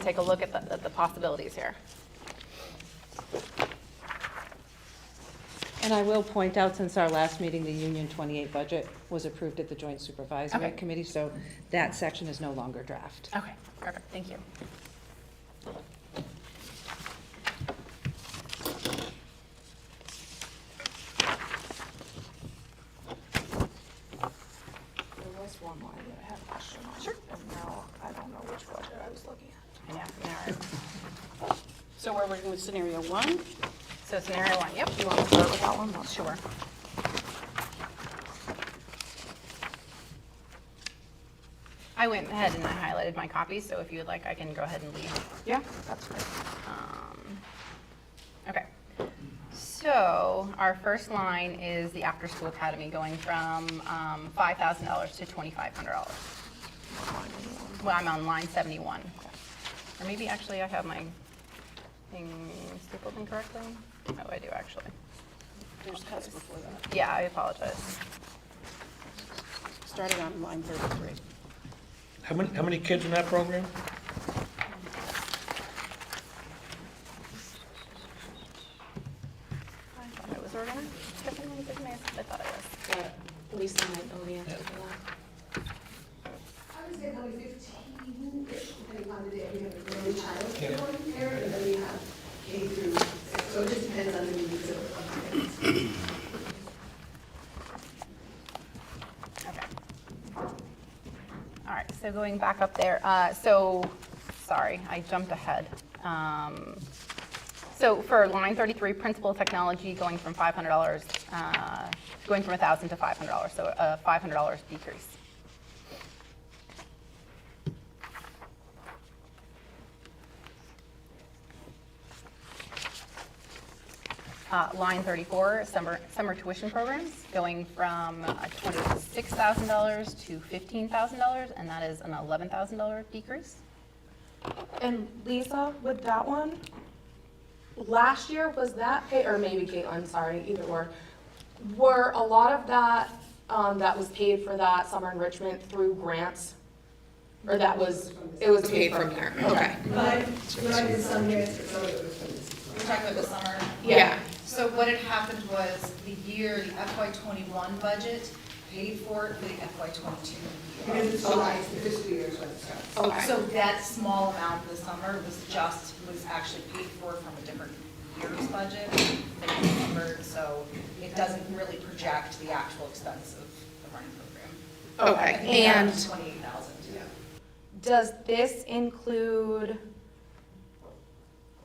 take a look at the possibilities here. And I will point out, since our last meeting, the Union 28 budget was approved at the Joint Supervisory Okay. Committee, so that section is no longer draft. Okay, perfect, thank you. There was one line that I had a question on. Sure. And now I don't know which budget I was looking at. Yeah, scenario. So we're working with scenario 1. So scenario 1, yep. Do you want to start with that one? Sure. I went ahead and I highlighted my copies, so if you would like, I can go ahead and leave. Yeah, that's great. Okay. So our first line is the after-school academy going from $5,000 to $2,500. Well, I'm on line 71. Or maybe actually I have my thing stapled incorrectly. Oh, I do actually. There's cuts before that. Yeah, I apologize. Starting on line 33. How many kids in that program? I thought I was organized. Stephanie, look at me. I thought I was. Lisa might know the answer to that. I would say probably 15-ish, depending on the day. We have an early child care one there, and then we have K through 6. So it just depends on the needs of the parents. Okay. All right, so going back up there, sorry, I jumped ahead. So for line 33, principal technology going from $500, going from $1,000 to $500, so a $500 decrease. Line 34, summer tuition programs, going from $26,000 to $15,000, and that is an $11,000 decrease. And Lisa, with that one, last year, was that paid, or maybe Caitlin, sorry, either or, were a lot of that, that was paid for that summer enrichment through grants? Or it was paid from there? Okay. But I did some grants for some of it was from this. We're talking about the summer? Yeah. So what had happened was the FY '21 budget paid for it for the FY '22 year. Because it's July, it's the fiscal year is when it starts. Okay. So that small amount this summer was actually paid for from a different year's budget, that was numbered, so it doesn't really project the actual expense of the running program. Okay, I think that and was 28,000. Yeah. does this include,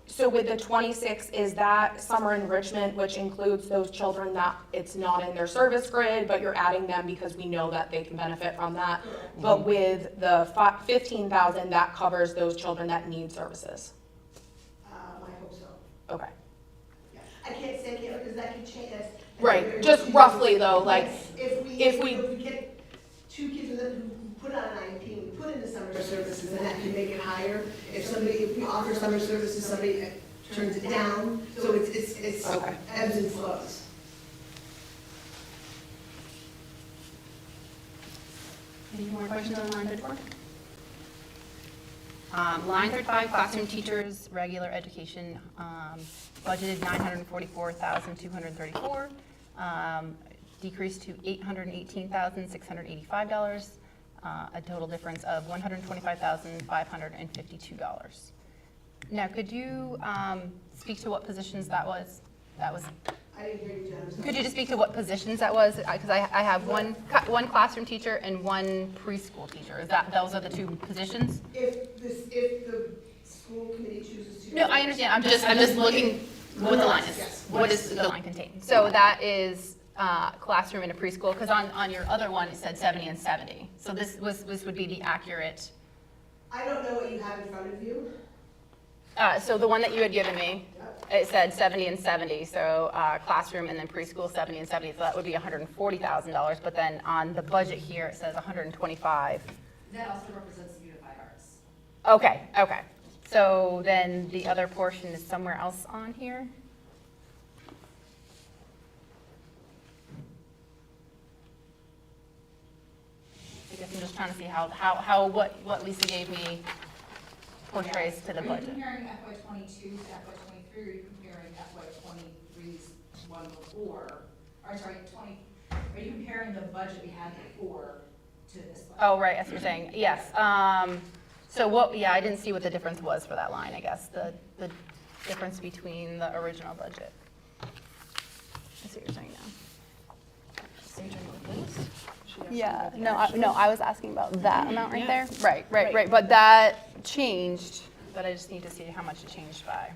so with the 26, is that summer enrichment, which includes those children that it's not in their service grid, but you're adding them because we know that they can benefit from that? But with the 15,000, that covers those children that need services? I hope so. Okay. Yeah. I can't say, because that could change. That's Right, very just much- roughly though, like, If if we we- get 2 kids who put on an IEP, we put in the summer services, and that can make it higher. If we offer summer services, somebody turns it down, so it's Okay. ebbs and flows. Any more questions on line 34? Line 35, classroom teachers, regular education, budgeted $944,234, decreased to $818,685, a total difference of $125,552. Now, could you speak to what positions that was? I didn't hear you, Jen. Could you just speak to what positions that was? Because I have one classroom teacher and one preschool teacher. Those are the two positions? If the school committee chooses to. No, I understand. I'm just looking what the line is. Yes. What does the line contain? So that is classroom and a preschool, because on your other one, it said 70 and 70. So this would be the accurate. I don't know what you have in front of you. So the one that you had given me, it said 70 and 70. So classroom and then preschool 70 and 70. So that would be $140,000. But then on the budget here, it says 125. That also represents the unified arts. Okay. So then the other portion is somewhere else on here? I guess I'm just trying to see what Lisa gave me portrays to the Are you budget. comparing FY '22 to FY '23, or are you comparing FY '23's one before? Or sorry, are you comparing the budget we had before to this budget? Oh, right, as you're saying, yes. So what, yeah, I didn't see what the difference was for that line, I guess, the difference between the original budget. I see what you're saying now. Yeah, no, I was asking about that amount right there. Right, but that changed, but I just need to see how much it changed by.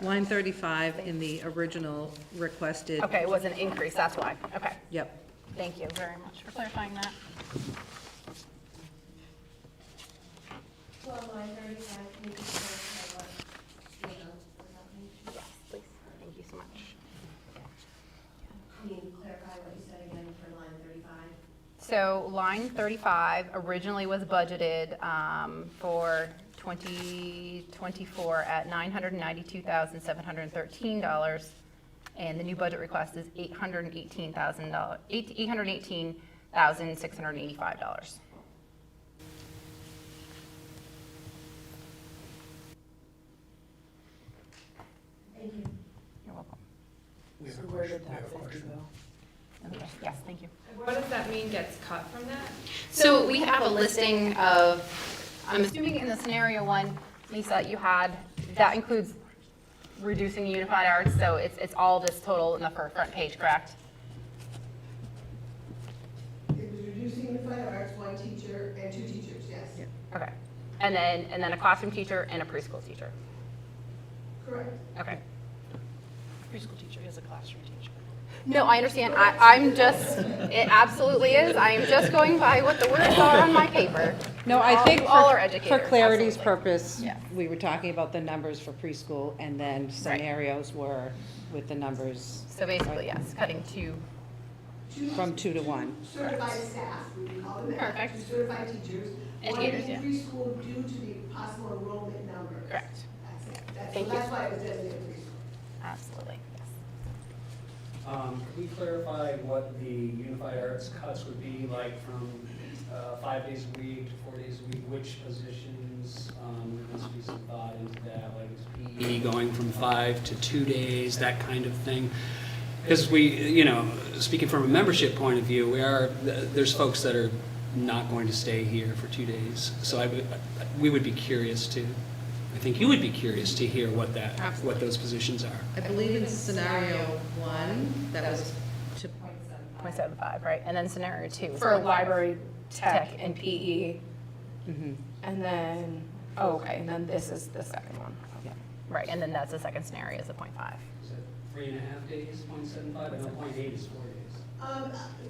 Line 35 in the original requested. Okay, it was an increase, that's why, okay. Yep. Thank you very much for clarifying that. So on line 35, can you just clarify what, was happening? Yes, please, thank you so much. Can you clarify what you said again for line 35? So line 35 originally was budgeted for 2024 at $992,713, and the new budget request is $818,685. Thank you. You're welcome. We have a So where question. did We have that a question. go? Okay, yes, thank you. What does that mean gets cut from that? So we have a listing of, I'm assuming in the scenario one, Lisa, you had, that includes reducing unified arts, so it's all this total in the front page, correct? It was reducing unified arts, one teacher and two teachers, yes. Okay. And then a classroom teacher and a preschool teacher. Correct. Okay. Preschool teacher is a classroom teacher. No, I understand. I'm just, it absolutely is. I am just going by what the words are on my paper. No, I think All are for educators, clarity's absolutely. purpose, Yeah. we were talking about the numbers for preschool, and then scenarios were with the numbers So basically, yes, cutting two. from 2 to 1. Certified staff, we would call them that. Perfect. Two certified teachers. Educators, One yeah. in preschool due to the possible enrollment numbers. Correct. That's it. Thank you. That's why it was designated preschool. Absolutely, yes. Could we clarify what the unified arts cuts would be, like from 5 days a week to 4 days a week? Which positions, there must be some thought into that, like is PE going from 5 to 2 days, that kind of thing? Because we, speaking from a membership point of view, there's folks that are not going to stay here for 2 days. So we would be curious to, I think you would be curious to hear what those positions are. I believe in scenario 1, that was to 0.75, right? And then scenario 2. For library, tech, and PE, mhm. and then, oh, okay, and then this is the second one. Yeah. Right, and then that's the second scenario is a 0.5. Is it 3.5 days, 0.75? I know 0.8 is 4 days.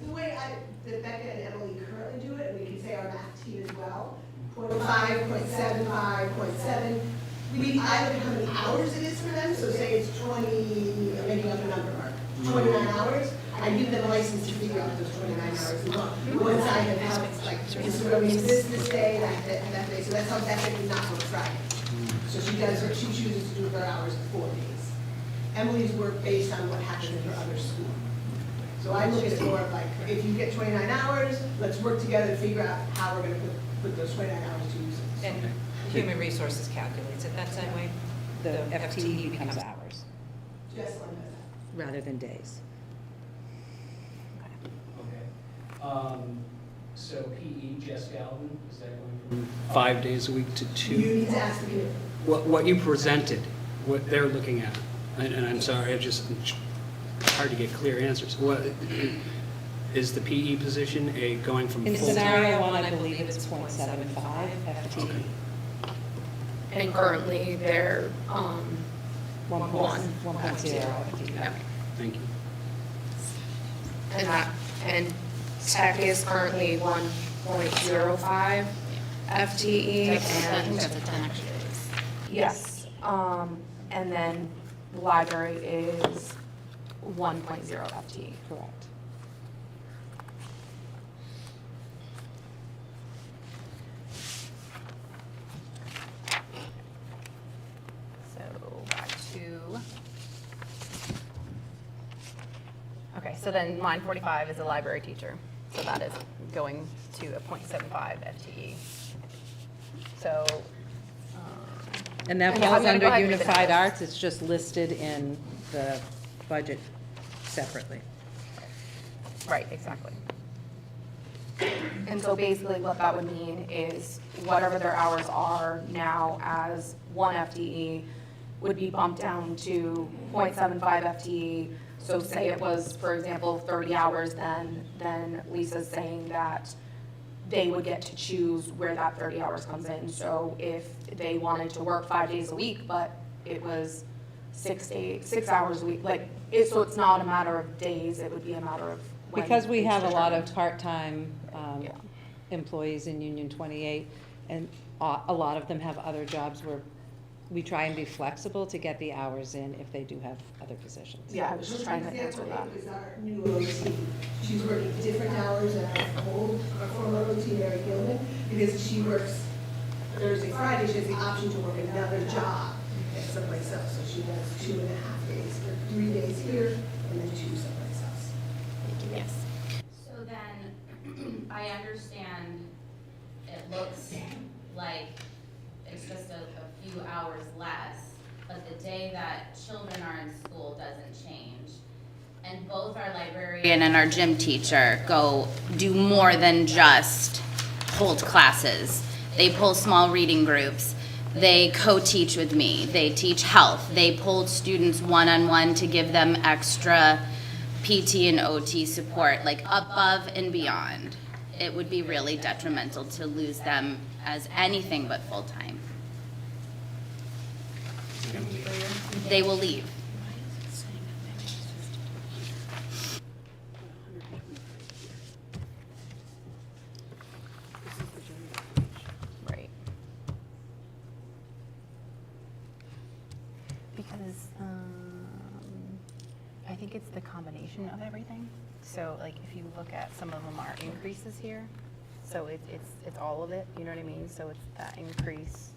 The way that Becca and Emily currently do it, and we can say our math team as well, 0.5, 0.75, 0.7. I look at how many hours it is for them, so say it's 20, I'm making up a number, Mark, 29 hours. I give them a license to figure out those 29 hours a month. Once I have helped, like, this is what we use this day, that day, so that's how Becca did not work Friday. So she chooses to do her hours in 4 days. Emily's work based on what happens in her other school. So I look at it more of like, if you get 29 hours, let's work together to figure out how we're gonna put those 29 hours to use. And human resources calculates it that same way? The FTE becomes hours Just like that. rather than days. Okay. So PE, Jess Galvin, is that going from 5 days a week to 2? You need to ask the committee. What you presented, what they're looking at, and I'm sorry, it's hard to get clear answers. What, is the PE position going from In full? scenario 1, I believe it's 0.75 FTE. Okay. And currently, they're, 1.0 Yeah. FTE. Thank you. and tech is currently 1.05 FTE, I think and, that's a 10 extra days. yes, and then library is 1.0 FTE. Correct. So back to Okay, so then line 45 is a library teacher. So that is going to a 0.75 FTE. So, And that Yeah, I'm falls gonna go under ahead and read the Unified numbers. Arts, it's just listed in the budget separately. right, exactly. And so basically what that would mean is whatever their hours are now as 1 FTE would be bumped down to 0.75 FTE. So say it was, for example, 30 hours, then Lisa's saying that they would get to choose where that 30 hours comes in. So if they wanted to work 5 days a week, but it was 6 hours a week, so it's not a matter of days, it would be a matter of when. Because we it's have a lot of determined. part-time Yeah. employees in Union 28, and a lot of them have other jobs where we try and be flexible to get the hours in if they do have other positions. Yeah, I was just trying to answer that. Is our new OT. She's working different hours than our former OT, Mary Gilman, because she works Thursday, Friday, she has the option to work another job at someplace else. So she does 2.5 days, or 3 days here, and then 2 someplace else. Yes. So then, I understand it looks like it's just a few hours less, but the day that children are in school doesn't change. And both our librarian and our gym teacher do more than just hold classes. They pull small reading groups. They co-teach with me. They teach health. They pull students one-on-one to give them extra PT and OT support, like above and beyond. It would be really detrimental to lose them as anything but full-time. They will leave. Right. Because I think it's the combination of everything. So like if you look at some of them are increases here. So it's all of it, you know what I mean? So it's that increase,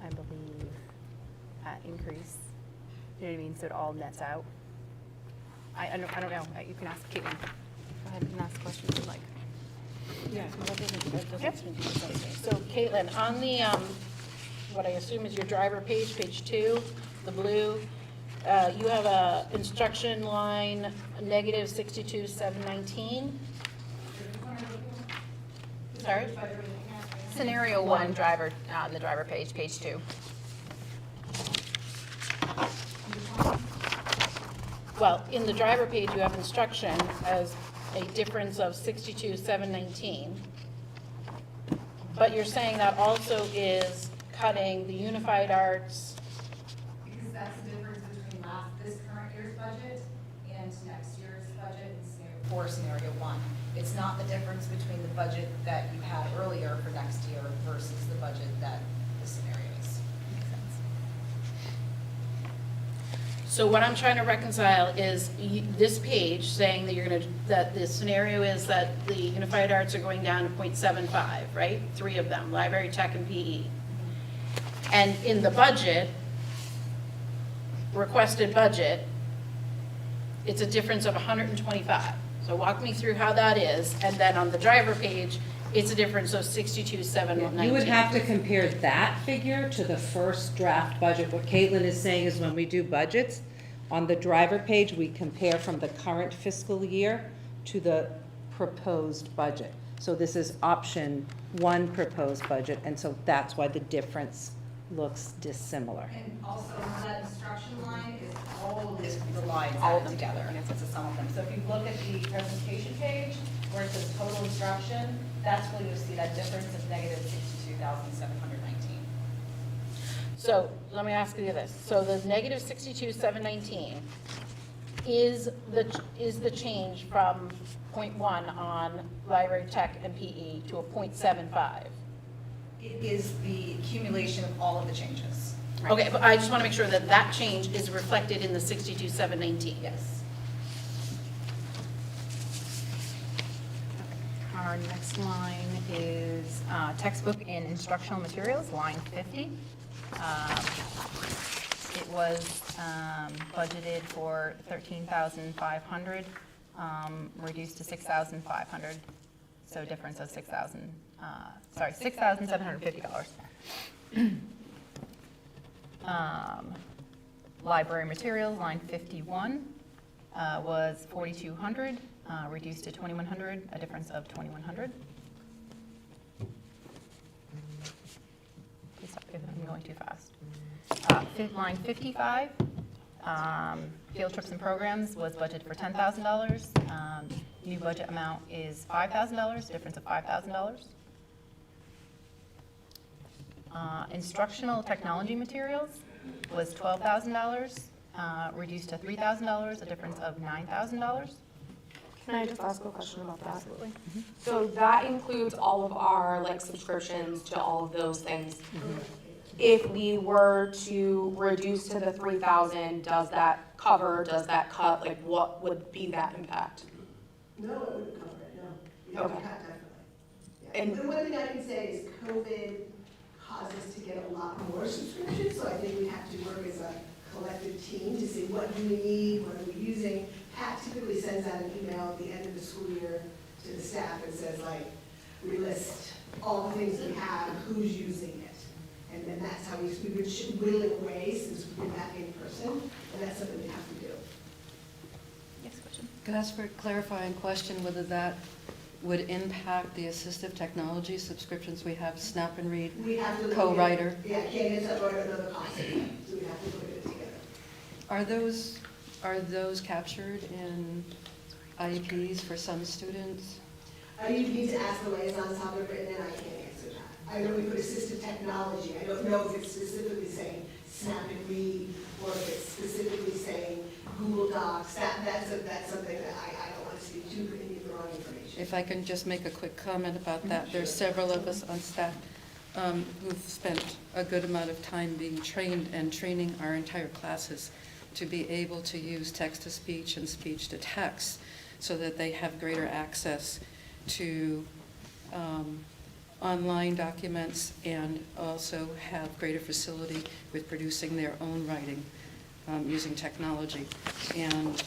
I believe, that increase, you know what I mean? So it all nets out. I don't know, you can ask Caitlin. Go ahead and ask questions if you like. So Caitlin, on the, what I assume is your driver page, page 2, the blue, you have a instruction line, negative 62,719. Sorry? Scenario 1, driver, on the driver page, page 2. Well, in the driver page, you have instruction as a difference of 62,719. But you're saying that also is cutting the unified arts. Because that's the difference between this current year's budget and next year's budget for scenario 1. It's not the difference between the budget that you had earlier for next year versus the budget that the scenario is. So what I'm trying to reconcile is this page saying that that the scenario is that the unified arts are going down to 0.75, right? 3 of them, library, tech, and PE. And in the budget, requested budget, it's a difference of 125. So walk me through how that is, and then on the driver page, it's a difference of 62,719. You would have to compare that figure to the first draft budget. What Caitlin is saying is when we do budgets, on the driver page, we compare from the current fiscal year to the proposed budget. So this is option 1 proposed budget, and so that's why the difference looks dissimilar. And also, that instruction line is all of the lines added together, and it's a sum of them. So if you look at the presentation page, where it says total instruction, that's where you'll see that difference of negative 62,719. So let me ask you this. So the negative 62,719 is the change from 0.1 on library, tech, and PE to a 0.75? It is the accumulation of all of the changes. Okay, but I just want to make sure that that change is reflected in the 62,719. Yes. Our next line is textbook and instructional materials, line 50. it was budgeted for 13,500, reduced to 6,500, so a difference of $6,750. Library materials, line 51, was 4,200, reduced to 2,100, a difference of 2,100. Please stop if I'm going too fast. Line 55, field trips and programs was budgeted for $10,000. New budget amount is $5,000, difference of $5,000. Instructional technology materials was $12,000, reduced to $3,000, a difference of $9,000. Can I just ask a question about that? Absolutely. So that includes all of our like subscriptions to all of those things. If we were to reduce to the 3,000, does that cover, does that cut, like what would be that impact? No, it wouldn't cover it, no. Yeah, we Okay. cut definitely. Yeah. And- The one thing I can say is COVID caused us to get a lot more subscriptions, so I think we have to work as a collective team to see what do we need, what are we using. Pat typically sends out an email at the end of the school year to the staff and says like, we list all the things we have, who's using it. And then that's how we've been whittling away since we've been back in person, and that's something we have to do. Yes, question? Could I ask for a clarifying question, whether that would impact the assistive technology subscriptions we have, Snap and Read, We have to look at- co-writer? Yeah, can't get or another cost, so we have to look at it together. Are those captured in IEPs for some students? You need to ask the liaisons how they're written, and I can't answer that. I know we put assistive technology, I don't know if it's specifically saying Snap and Read, or if it's specifically saying Google Docs, that's something that I don't want to speak to, because you get the wrong information. If I can just make a quick comment about that, there's several of us on staff who've spent a good amount of time being trained and training our entire classes to be able to use text-to-speech and speech-to-text so that they have greater access to online documents and also have greater facility with producing their own writing using technology. And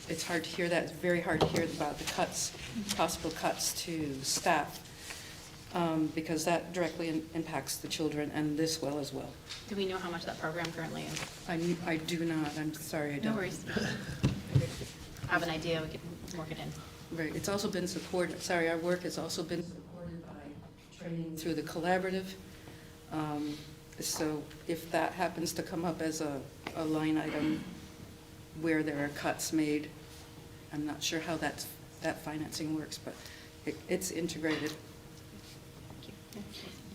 it's hard to hear that. It's very hard to hear about the cuts, possible cuts to staff, because that directly impacts the children and this well as well. Do we know how much that program currently is? I do not. I'm sorry, I don't. No worries. Have an idea, we can work it in. Right, it's also been supported, sorry, our work has also been supported by training through the collaborative. So if that happens to come up as a line item where there are cuts made, I'm not sure how that financing works, but it's integrated.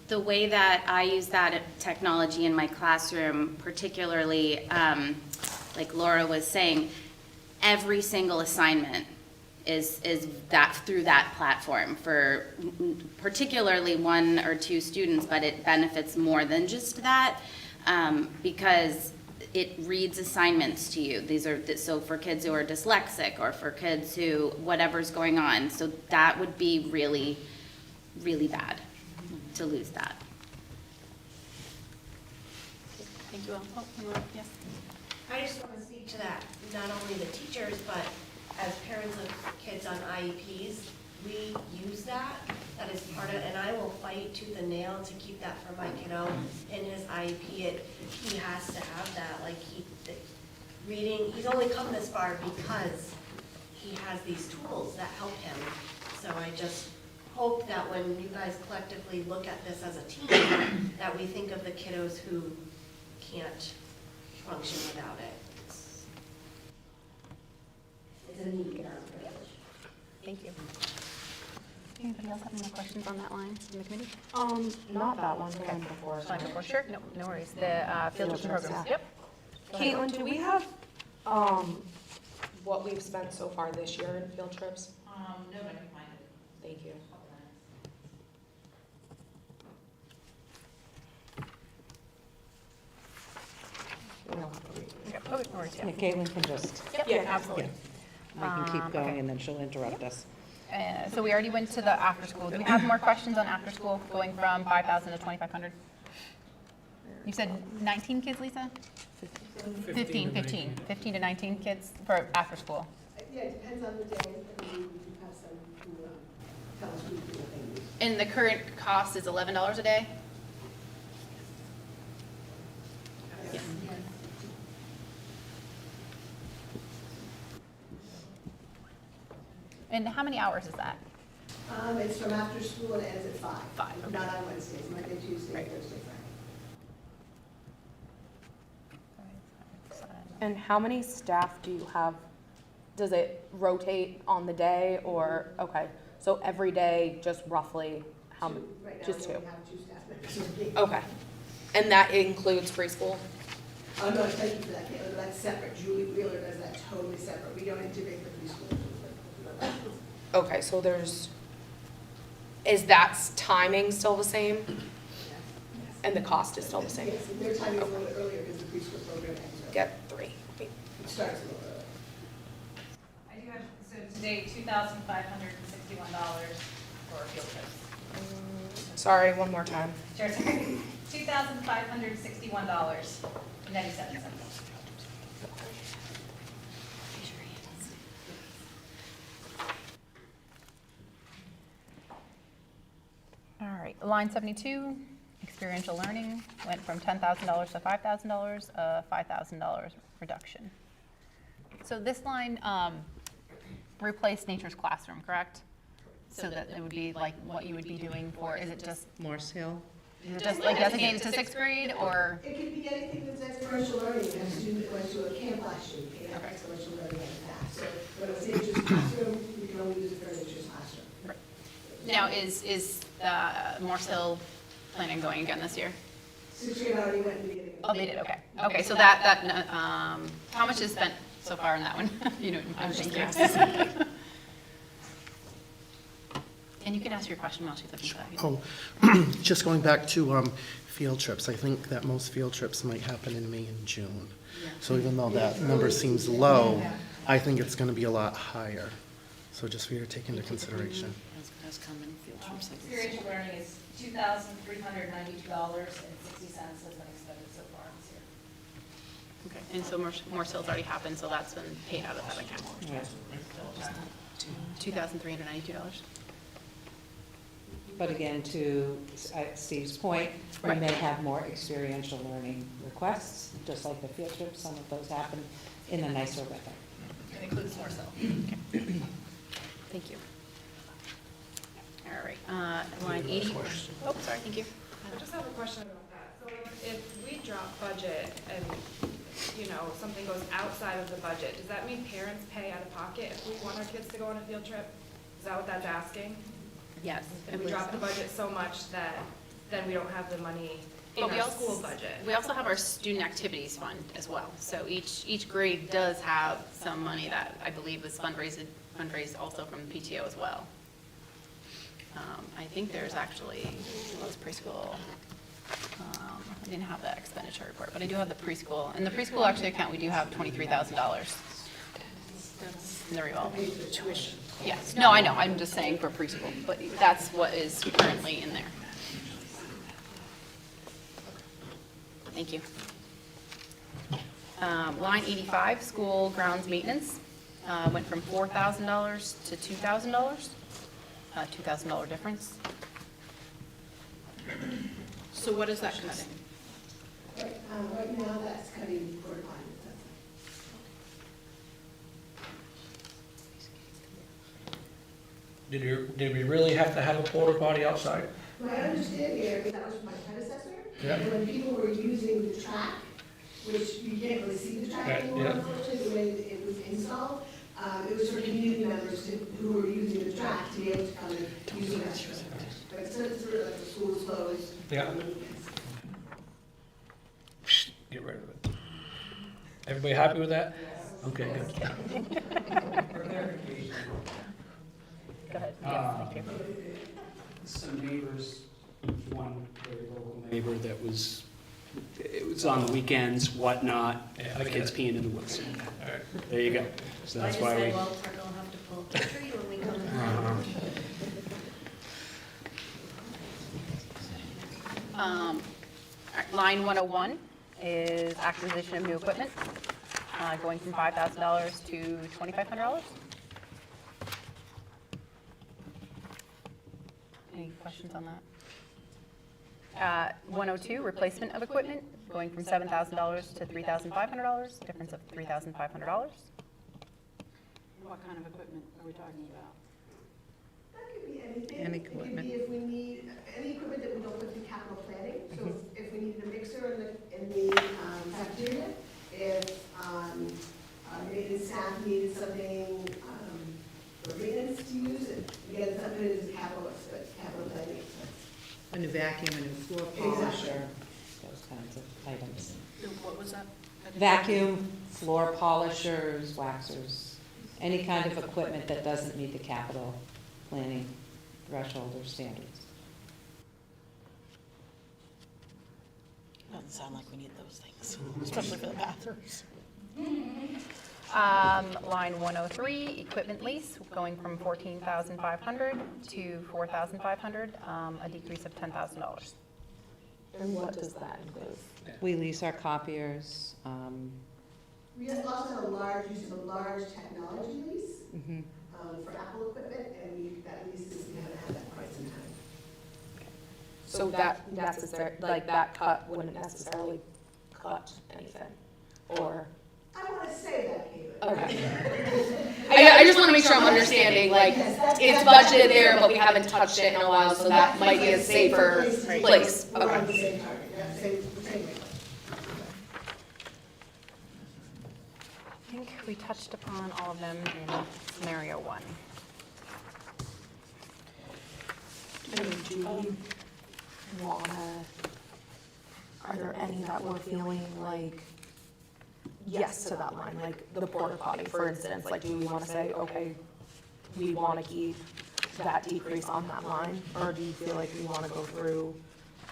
The way that I use that technology in my classroom, particularly, like Laura was saying, every single assignment is that through that platform for particularly 1 or 2 students, but it benefits more than just that, because it reads assignments to you. These are, so for kids who are dyslexic or for kids who, whatever's going on. So that would be really, really bad to lose that. Thank you all. Oh, yes. I just want to speak to that, not only the teachers, but as parents of kids on IEPs, we use that. That is part of, and I will fight tooth and nail to keep that for my kiddo in his IEP. He has to have that, like reading, he's only come this far because he has these tools that help him. So I just hope that when you guys collectively look at this as a team, that we think of the kiddos who can't function without it. It's a need in our village. Thank you. Anybody else have any more questions on that line from the committee? Not that one, the one before. Line before, sure, no worries. The field trips and programs, yep. Go ahead. Caitlin, do we have, what we've spent so far this year in field trips? No, but I can find it. Thank you. Okay, oh, no worries, Yeah, yeah. Caitlin can just, Yep, absolutely. we can keep Okay. going and then she'll interrupt us. So we already went to the after-school. Do we have more questions on after-school going from 5,000 to 2,500? You said 19 kids, Lisa? 15 to 19 kids for after school. Yeah, it depends on the day, I mean, we do have some who tell us we do what they use. And the current cost is $11 a day? Yes. And how many hours is that? It's from after school and ends at 5. 5, okay. Not on Wednesdays, Monday, Tuesday, Right. Thursday, Friday. And how many staff do you have? Does it rotate on the day or, okay, so every day, just roughly, how many? Right now, Just we 2? only have 2 staff members working. Okay. And that includes preschool? Oh, no, thank you for that, Caitlin, but that's separate. Julie Wheeler does that totally separate. We don't integrate the preschool. Okay, so is that timing still the same? And the cost is still the same? Yes, and their timing is a little bit earlier because the preschool program ends early. Get 3. It starts a little early. I do have, so today, $2,561 for field trips. Sorry, one more time. Sure, $2,561.97. All right, line 72, experiential learning went from $10,000 to $5,000, a $5,000 reduction. So this line replaced Nature's Classroom, correct? So that it would be like what you would be doing for, is it just Morse Hill? like designated to 6th grade or? It could be anything that's experiential learning. We had a student that went to a camp last year, we had experiential learning in the past. So when it was Nature's Classroom, we can only use it for Nature's Classroom. Now, is Morse Hill planning going again this year? 6th grade already went in the beginning. Oh, they did, okay. Okay, so that how much is spent so far in that one? You know, I'm thinking. And you can ask your question while she's looking at that. Oh, just going back to field trips, I think that most field trips might happen in May and June. So even though that number seems low, I think it's going to be a lot higher. So just for you to take into consideration. Experiential learning is $2,392.60 has been expended so far this year. Okay, and so Morse Hill's already happened, so that's been paid out of that account. $2,392. But again, to Steve's point, we may have more experiential learning requests, just like the field trips, some of those happen in the nicer weather. It includes Morse Hill. Thank you. All right, line 80. Oh, sorry, thank you. I just have a question about that. So if we drop budget and, you know, something goes outside of the budget, does that mean parents pay out of pocket if we want our kids to go on a field trip? Is that what that's asking? Yes. If we drop the budget so much that then we don't have the money in But we our also- school budget? We also have our student activities fund as well. So each grade does have some money that I believe was fundraised also from PTO as well. I think there's actually, what's preschool? I didn't have that expenditure report, but I do have the preschool. In the preschool actually account, we do have $23,000. In the revolving tuition. Yes, no, I know, I'm just saying for preschool, but that's what is currently in there. Thank you. Line 85, school grounds maintenance, went from $4,000 to $2,000, $2,000 difference. So what is that cutting? Right now, that's cutting porta potties. Did we really have to have a porta potty outside? My understanding, Erving, that was my predecessor. Yeah. And when people were using the track, which you can't really see the track Right, anymore, yeah. unfortunately, the way that it was installed, it was for community members who were using the track to be able to come and use the restroom. But it's sort of like the school's closed. Yeah. Get rid of it. Everybody happy with that? Okay, good. For clarification, Go ahead, yes, thank you. some neighbors, one very local neighbor that was, it was on the weekends, whatnot, Yeah, I the get kids it. peeing in the woods. All right. There you go. So that's why we. We'll have to pull the tree when we come. right, line 101 is acquisition of new equipment, going from $5,000 to $2,500. Any questions on that? 102, replacement of equipment, going from $7,000 to $3,500, difference of $3,500. What kind of equipment are we talking about? That could be anything. Any It could equipment. be if we need, any equipment that we don't put through capital planning. So if we needed a mixer in the cafeteria, if our maintenance staff needed something for maintenance to use, again, something that is capital planning expense. A new vacuum, a new floor polisher, those kinds of items. What was that? Vacuum, floor polishers, waxers, any kind of equipment that doesn't meet the capital planning threshold or standards. Doesn't sound like we need those things, especially for the bathrooms. Line 103, equipment lease, going from $14,500 to $4,500, a decrease of $10,000. And what does that include? We lease our copiers. We also have a large use of a large technology lease Mhm. for Apple equipment, and that lease is, we haven't had that in quite some time. So that necessary, like that cut wouldn't necessarily cut anything, or? I want to say that, Caitlin. Okay. I just want to make sure I'm understanding, like, it's budgeted there, but we haven't touched it in a while, so that might be a safer place. We're on the Okay. same target, yeah, same way. I think we touched upon all of them in scenario 1. And do we wanna, are there any that we're feeling like yes to that line, like the porta potty, for instance, like do we wanna say, okay, we wanna keep that decrease on that line, or do you feel like we wanna go through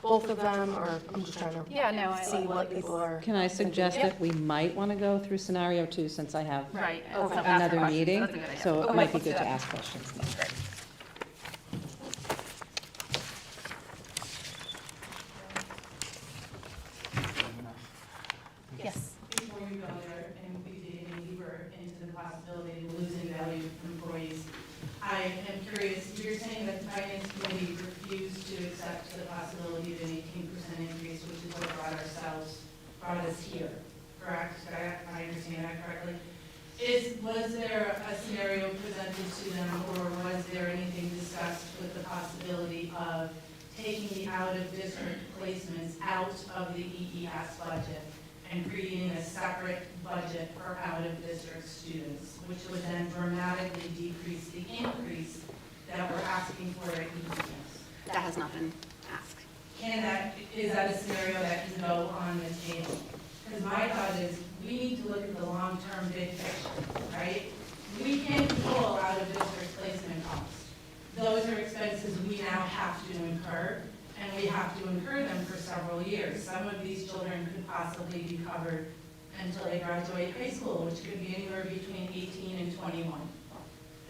both of them, or I'm just trying to Yeah, no, I see what people are. Can I suggest that we might want to go through scenario 2 since I have Right. Okay. another meeting? That's a good idea. So it Okay. might be good to ask questions then. Great. Yes. Before you go there and we dig any deeper into the possibility of losing valued employees, I am curious, you're saying that the finance committee refused to accept the possibility of an 18% increase, which is what brought us here, correct? Did I understand that correctly? Was there a scenario presented to them, or was there anything discussed with the possibility of taking the out-of-district placements out of the EES budget and creating a separate budget for out-of-district students, which would then dramatically decrease the increase that we're asking for at EES? That has not been asked. Is that a scenario that can go on the table? Because my thought is, we need to look at the long-term big picture, right? We can't control out-of-district placement costs. Those are expenses we now have to incur, and we have to incur them for several years. Some of these children could possibly be covered until they graduate high school, which could be anywhere between 18 and 21.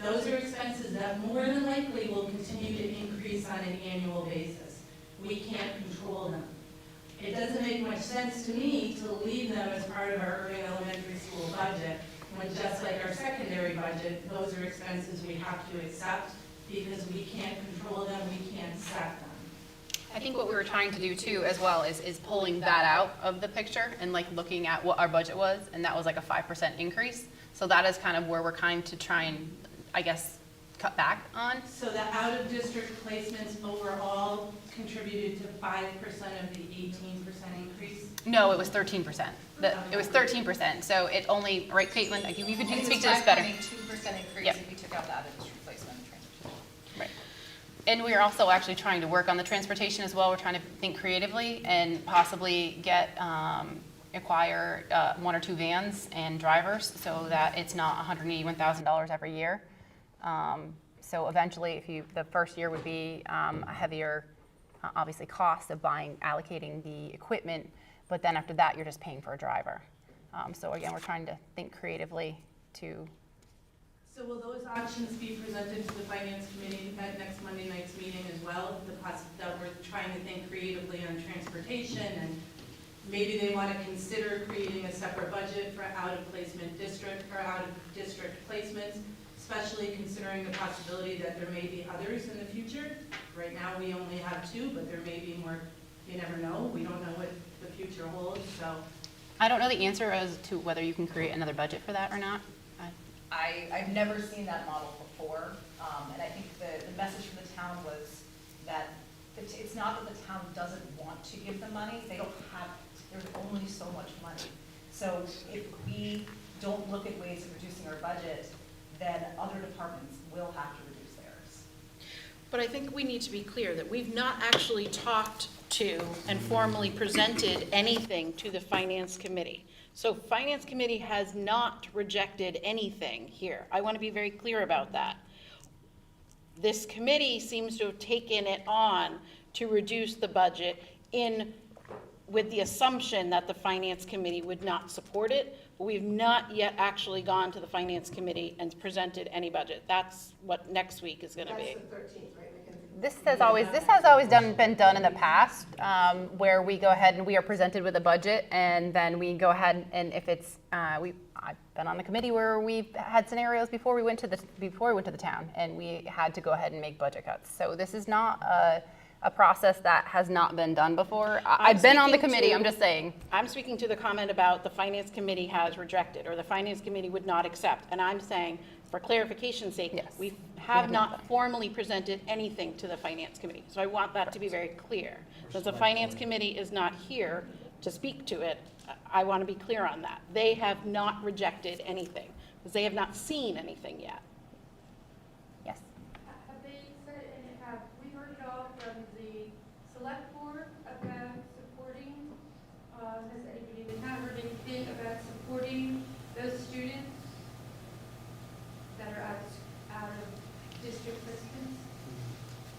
Those are expenses that more than likely will continue to increase on an annual basis. We can't control them. It doesn't make much sense to me to leave them as part of our Erving Elementary School budget, when just like our secondary budget, those are expenses we have to accept because we can't control them, we can't set them. I think what we were trying to do too as well is pulling that out of the picture and like looking at what our budget was, and that was like a 5% increase. So that is kind of where we're kind to try and, I guess, cut back on. So the out-of-district placements overall contributed to 5% of the 18% increase? No, it was 13%. It was 13%, so it only, right, Caitlin, you can speak to this better. It was 5.2% increase Yep. if we took out the out-of-district placement and transportation. Right. And we are also actually trying to work on the transportation as well. We're trying to think creatively and possibly acquire 1 or 2 vans and drivers so that it's not $181,000 every year. So eventually, the first year would be a heavier, obviously, cost of allocating the equipment, but then after that, you're just paying for a driver. So again, we're trying to think creatively to So will those options be presented to the finance committee at next Monday night's meeting as well? That we're trying to think creatively on transportation, and maybe they want to consider creating a separate budget for out-of-district placements, especially considering the possibility that there may be others in the future. Right now, we only have 2, but there may be more. You never know. We don't know what the future holds, so. I don't know the answer as to whether you can create another budget for that or not. I've never seen that model before, and I think the message from the town was that it's not that the town doesn't want to give them money, they don't have it. There's only so much money. So if we don't look at ways of reducing our budget, then other departments will have to reduce theirs. But I think we need to be clear that we've not actually talked to and formally presented anything to the finance committee. So finance committee has not rejected anything here. I want to be very clear about that. This committee seems to have taken it on to reduce the budget with the assumption that the finance committee would not support it, but we've not yet actually gone to the finance committee and presented any budget. That's what next week is going to be. That's the 13th, right, Mackenzie? This has always been done in the past, where we go ahead and we are presented with a budget, and then we go ahead and if it's I've been on the committee where we've had scenarios before we went to the town, and we had to go ahead and make budget cuts. So this is not a process that has not been done before. I've been on the committee. I'm just saying. I'm speaking to the comment about the finance committee has rejected, or the finance committee would not accept, and I'm saying, for clarification's sake, Yes. we have not formally presented anything to the finance committee. So I want that to be very clear. Since the finance committee is not here to speak to it, I want to be clear on that. They have not rejected anything, because they have not seen anything yet. Yes. Have they said, and have we heard at all from the select board about supporting, has anybody heard anything about supporting those students that are out of district placements?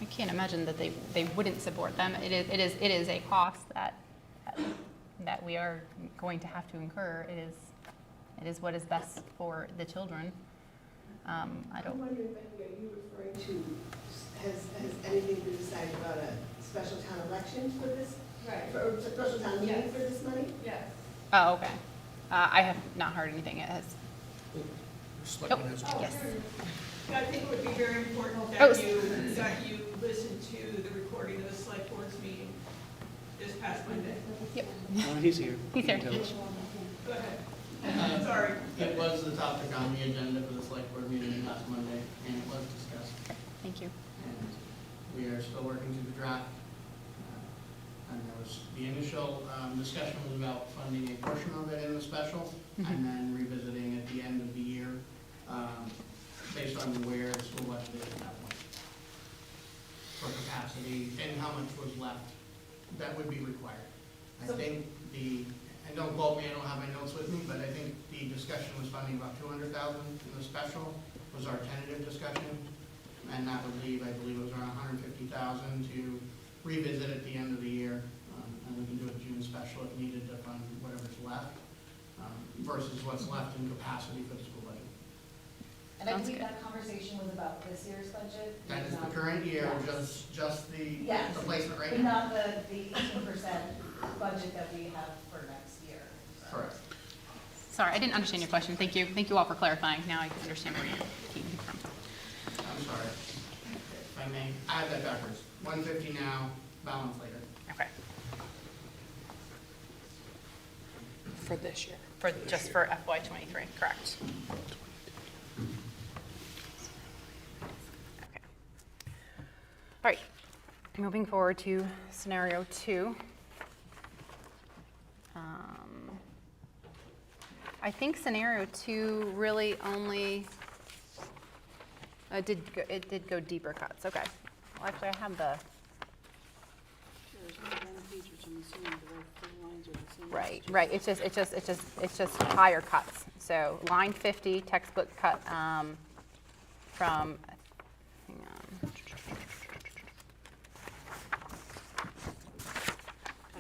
I can't imagine that they wouldn't support them. It is a cost that we are going to have to incur. It is what is best for the children. I'm wondering, Becky, are you referring to, has anything been decided about a special town election for this? Right. Or a special town meeting Yes. for this money? Yes. Oh, okay. I have not heard anything. It has. Selectmen has- Yes. I think it would be very important Oh. that you listen to the recording of the select board's meeting this past Monday. Yep. He's here. He's here. Go ahead. Sorry. It was the topic on the agenda for the select board meeting last Monday, and it was discussed. Thank you. And we are still working through the draft. And there was, the initial discussion was about funding a portion of it in the special, and then revisiting at the end of the year, based on where the school budget is at that point, for capacity and how much was left that would be required. I think and don't quote me, I don't have my notes with me, but I think the discussion was funding about 200,000 in the special, was our tentative discussion. And that would leave, I believe it was around 150,000 to revisit at the end of the year. And we can do a June special if needed to fund whatever's left, versus what's left in capacity for the school budget. And I Sounds believe good. that conversation was about this year's budget. That is the not- current year, Yes. just the Yes. placement right But now. not the 18% budget that we have for next year. So. Correct. Sorry, I didn't understand your question. Thank you. Thank you all for clarifying. Now I understand where you're came from. I'm sorry. If I may, I have that backwards. 150 now, balance later. Okay. For this year. Just for FY '23, correct. Okay. All right, moving forward to scenario 2. I think scenario 2 really only, it did go deeper cuts, okay. Well, actually, I have the, right, it's just higher cuts. So line 50, textbook cut from, hang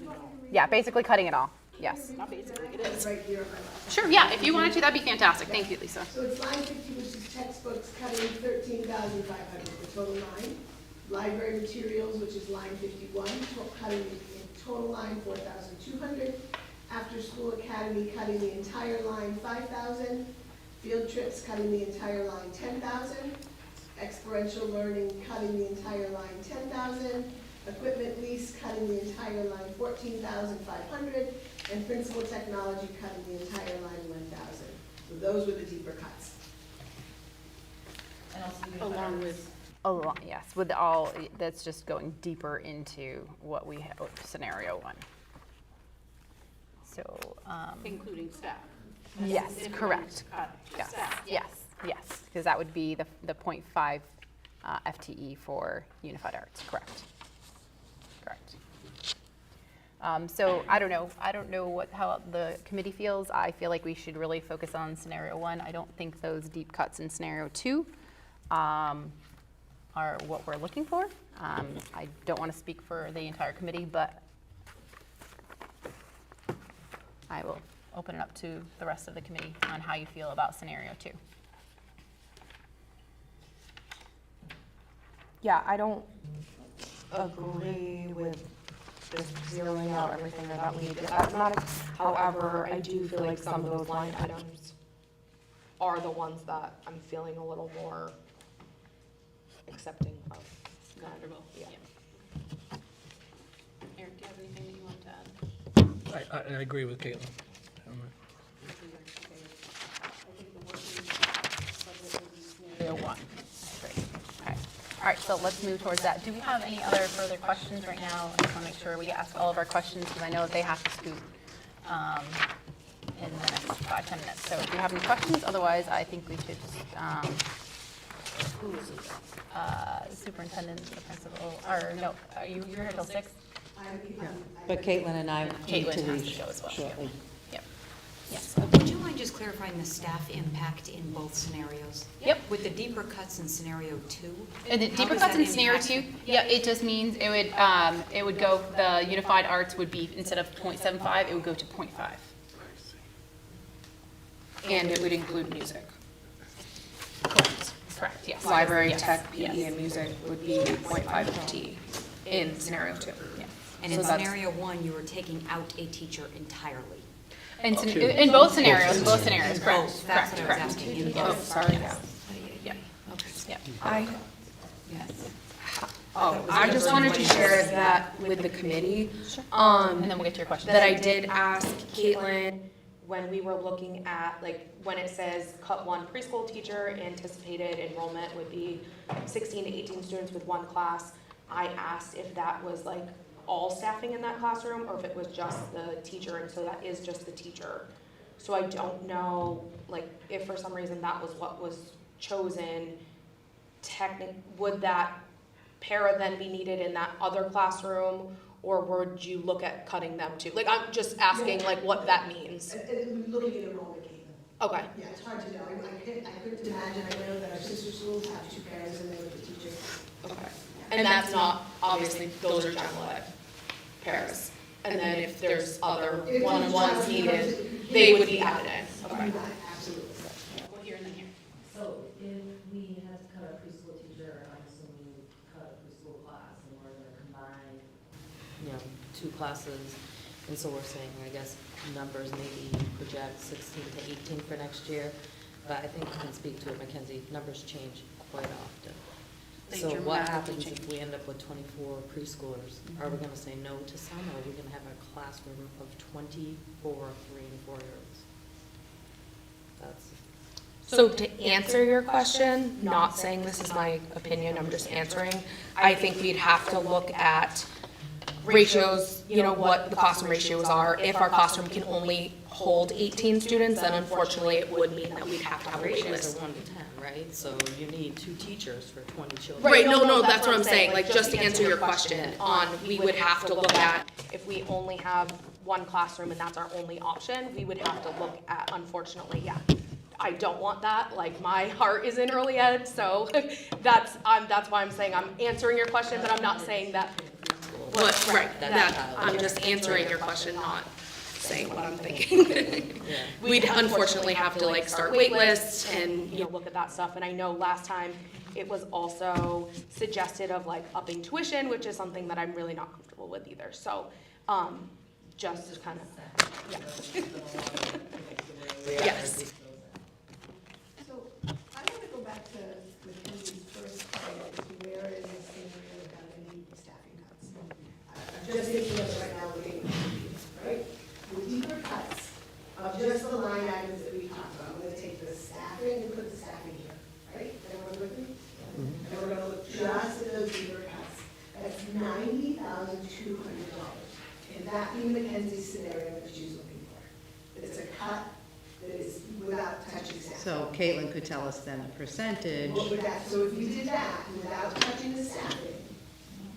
on. Yeah, basically cutting it all. Yes. Not basically, it is. Right here on my left. Sure, yeah, if you wanted to, that'd be fantastic. Thank you, Lisa. So it's line 50, which is textbooks, cutting 13,500, the total line. Library materials, which is line 51, cutting in total line 4,200. After school academy, cutting the entire line 5,000. Field trips, cutting the entire line 10,000. Experiential learning, cutting the entire line 10,000. Equipment lease, cutting the entire line 14,500. And principal technology, cutting the entire line 1,000. So those were the deeper cuts. And also Along with, Yes, with all, that's just going deeper into what we have, scenario one. So, including staff. yes, Significant correct. cut to Yes, staff. yes, because that would be the 0.5 FTE for Unified Arts, correct. So I don't know how the committee feels. I feel like we should really focus on scenario one. I don't think those deep cuts in scenario two are what we're looking for. I don't want to speak for the entire committee, but I will open it up to the rest of the committee on how you feel about scenario two. Yeah, I don't agree with just zeroing out everything that we did mathematics. However, I do feel like some of those line items are the ones that I'm feeling a little more accepting of. Comfortable. Yeah. Eric, do you have anything that you want to add? I agree with Caitlin. Scenario one. Great. All right, so let's move towards that. Do we have any other further questions right now? I just want to make sure we ask all of our questions because I know that they have to scoot in the next 5-10 minutes. So do you have any questions? Otherwise, I think we should just, the superintendent, the principal, or no, you're here till 6? But Caitlin and I need Caitlin to has to leave go as well. shortly. Yep. Yes. Would you mind just clarifying the staff impact in both scenarios? Yep. With the deeper cuts in scenario 2? And the deeper cuts in scenario 2, yeah, it just means it would go, the unified arts would be, instead of 0.75, it would go to 0.5. And it would include music. Correct, yes. Library, tech, PE, Yes. and music would be 0.5 FTE in scenario 2. And So in that's- scenario 1, you were taking out a teacher entirely. In both scenarios, correct. Both, that's what I was Correct. asking. In Oh, both. sorry. Yeah. Okay. Yeah. Yes. I just wanted to share that with the committee. And then we'll get to your questions. That I did ask Caitlin when we were looking at, like, when it says cut one preschool teacher, anticipated enrollment would be 16 to 18 students with one class. I asked if that was like all staffing in that classroom or if it was just the teacher, and so that is just the teacher. So I don't know, like, if for some reason that was what was chosen, would that para then be needed in that other classroom, or would you look at cutting them too? Like, I'm just asking, like, what that means. Looking at enrollment, Caitlin. Okay. Yeah, it's hard to know. I couldn't imagine. I know that our sister schools have 2 pairs and they with the teachers. Okay. And that's not, obviously, those are general ed paras. And then if there's other one-on-ones needed, they would be added in. Okay. Absolutely. Well, here and then here. So if we had to cut a preschool teacher, I'm assuming we cut a preschool class and we're gonna combine, 2 classes, and so we're saying, I guess, numbers maybe project 16 to 18 for next year, but I think you can speak to it, Mackenzie, numbers change quite often. They So what dramatically happens change. if we end up with 24 preschoolers? Are we gonna say no to some, or are we gonna have a classroom of 24 3- and 4-year-olds? That's, So to answer your question, not saying this is my opinion, I'm just answering, I think we'd have to look at ratios, what the classroom ratios are. If our classroom can only hold 18 students, then unfortunately it would mean that we'd have to have a wait ratios list. are 1 to 10, right? So you need 2 teachers for 20 children. Right, no, that's what I'm saying, like, just to answer your question on, we would have to look at, if we only have one classroom and that's our only option, we would have to look at, unfortunately, yeah. I don't want that, like, my heart is in early ed, so that's why I'm saying I'm answering your question, but I'm not saying that. Right, I'm just answering your question, not. saying what I'm thinking. We'd unfortunately have to like start wait lists and, you know, look at that stuff. And I know last time it was also suggested of like upping tuition, which is something that I'm really not comfortable with either. So, just to kind of, yeah. Yes. So I want to go back to Mackenzie's first comment, as to where in this scenario without any staffing cuts. I'm just thinking of it right now, looking at the computer, right? With deeper cuts of just the line items that we talked about, I'm going to take the staffing and put the staffing here, right? Everyone with me? And we're going to look just at those deeper cuts. That's $90,200. Can that be Mackenzie's scenario that she's looking for? It's a cut that is without touching staffing. So Caitlin could tell us then a percentage. What would that, so if we did that without touching the staffing,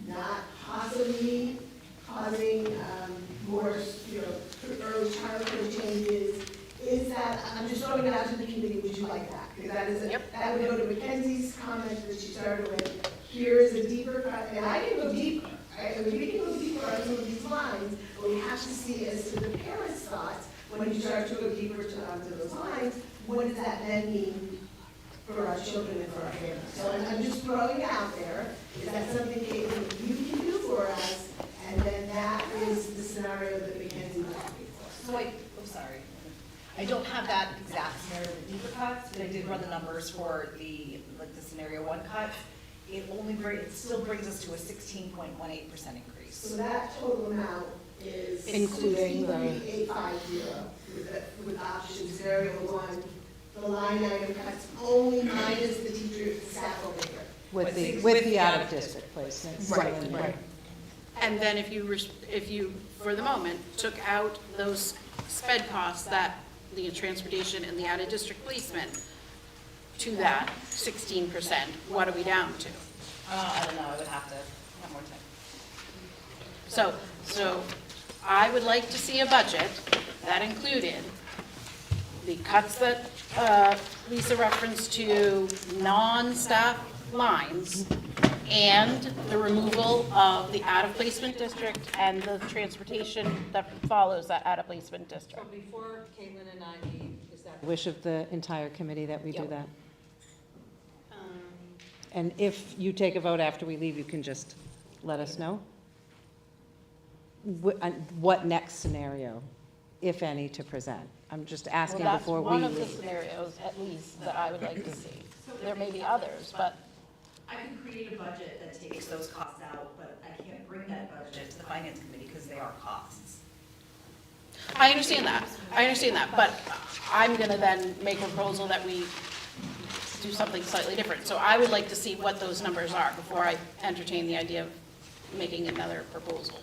not possibly causing more, you know, early childhood changes, is that, I'm just throwing it out to the committee, would you like that? Because that is, that would go to Mackenzie's comment that she started with, here is a deeper cut, and I can go deeper, right? I mean, we can go deeper on some of these lines, but we have to see as to the parents' thoughts, when you start to go deeper onto those lines, what does that then mean for our children and for our families? So I'm just throwing it out there. Is that something, Caitlin, you can do for us? And then that is the scenario that Mackenzie was looking for. So I'm sorry. I don't have that exact scenario of the deeper cuts, but I did run the numbers for the scenario 1 cuts. It still brings us to a 16.18% increase. So that total amount is including the 850 with option scenario 1, the line item cuts only minus the teacher staff over here. With the out-of-district placements. Right. And then if you, for the moment, took out those sped costs, that the transportation and the out-of-district placement to that 16%, what are we down to? I don't know, I would have to have more time. So I would like to see a budget that included the cuts that Lisa referenced to non-staff lines and the removal of the out-of-placement district and the transportation that follows that out-of-placement district. So before Caitlin and I meet, is that the wish of the entire committee that we do that? And if you take a vote after we leave, you can just let us know? What next scenario, if any, to present? I'm just asking before we Well, that's one of leave. the scenarios, at least, that I would like to see. There may be others, but I can create a budget that takes those costs out, but I can't bring that budget to the finance committee because they are costs. I understand that, but I'm gonna then make a proposal that we do something slightly different. So I would like to see what those numbers are before I entertain the idea of making another proposal.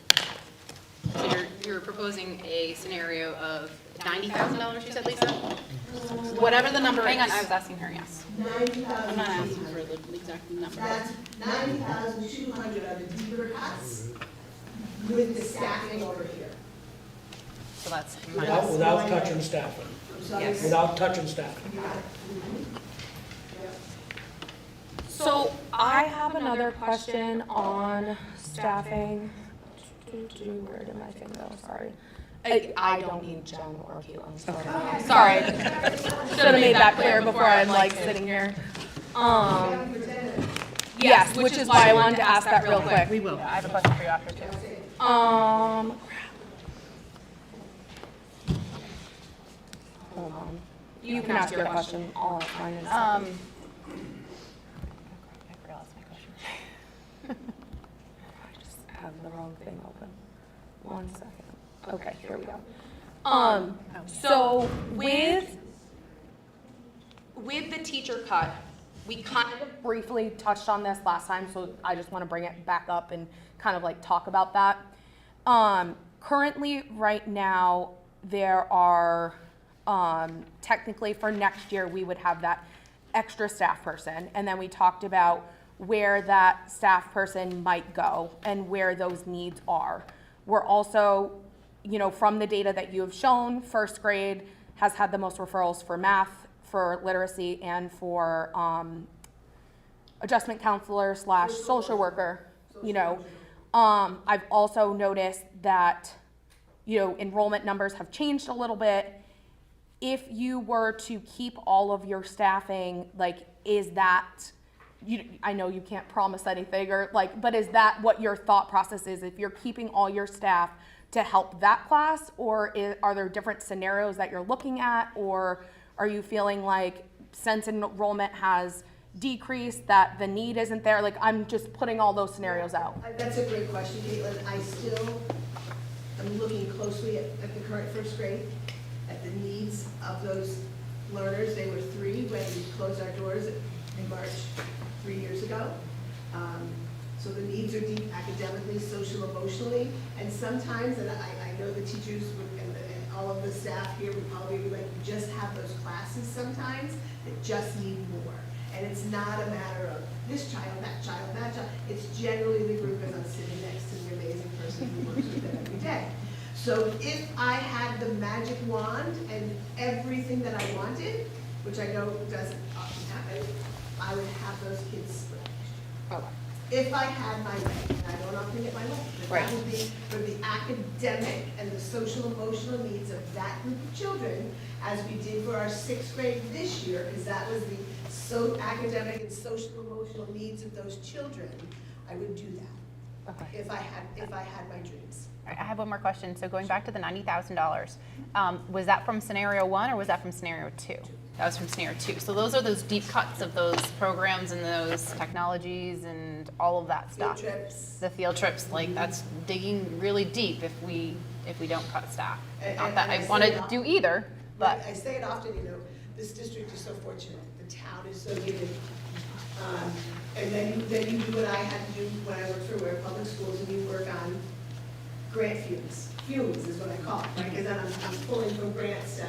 So you're proposing a scenario of $90,000, you said, Lisa? Whatever the number is. Hang on, I was asking her, yes. I'm not asking for the exact number. That's $90,200 on the deeper cuts with the staffing over here. So that's Without touching staffing. Yes. Without touching staffing. So I have another question on staffing. Where did my thing go? Sorry. I don't need Jen or Caitlin. Sorry. Should have made that clear before I'm like sitting here. Yes, which is why I wanted to ask that real quick. We will. I have a question for you after too. Hold on. You can ask your question. I'll ask mine in a second. I forgot my question. I just have the wrong thing open. 1 second. Okay, here we go. So with the teacher cut, we kind of briefly touched on this last time, so I just want to bring it back up and kind of like talk about that. Currently, right now, there are, technically for next year, we would have that extra staff person. And then we talked about where that staff person might go and where those needs are. We're also, you know, from the data that you have shown, first grade has had the most referrals for math, for literacy, and for adjustment counselor / social worker, you know. I've also noticed that enrollment numbers have changed a little bit. If you were to keep all of your staffing, like, is that, I know you can't promise anything, or like, but is that what your thought process is? If you're keeping all your staff to help that class, or are there different scenarios that you're looking at, or are you feeling like since enrollment has decreased that the need isn't there? Like, I'm just putting all those scenarios out. That's a great question, Caitlin. I still am looking closely at the current first grade, at the needs of those learners. They were 3 when we closed our doors in March 3 years ago. So the needs are deep academically, social, emotionally, and sometimes, and I know the teachers and all of the staff here would probably be like, you just have those classes sometimes that just need more. And it's not a matter of this child, that child, that child. It's generally the group, as I'm sitting next to the amazing person who works with them every day. So if I had the magic wand and everything that I wanted, which I know doesn't often happen, I would have those kids split. If I had my way, and I don't often get my way, but that would be for the academic and the social emotional needs of that group of children, as we did for our 6th grade this year, because that was the academic and social emotional needs of those children, I would do that. Okay. If I had my dreams. All right, I have one more question. So going back to the $90,000, was that from scenario 1 or was that from scenario 2? That was from scenario 2. So those are those deep cuts of those programs and those technologies and all of that stuff. Field trips. The field trips, like that's digging really deep if we don't cut staff. Not that I want to do either, but. I say it often, this district is so fortunate. The town is so needed. And then you do what I had to do when I worked for Ware Public Schools, and you work on grant fumes. Fumes is what I call it, right? Because then I'm pulling from grants to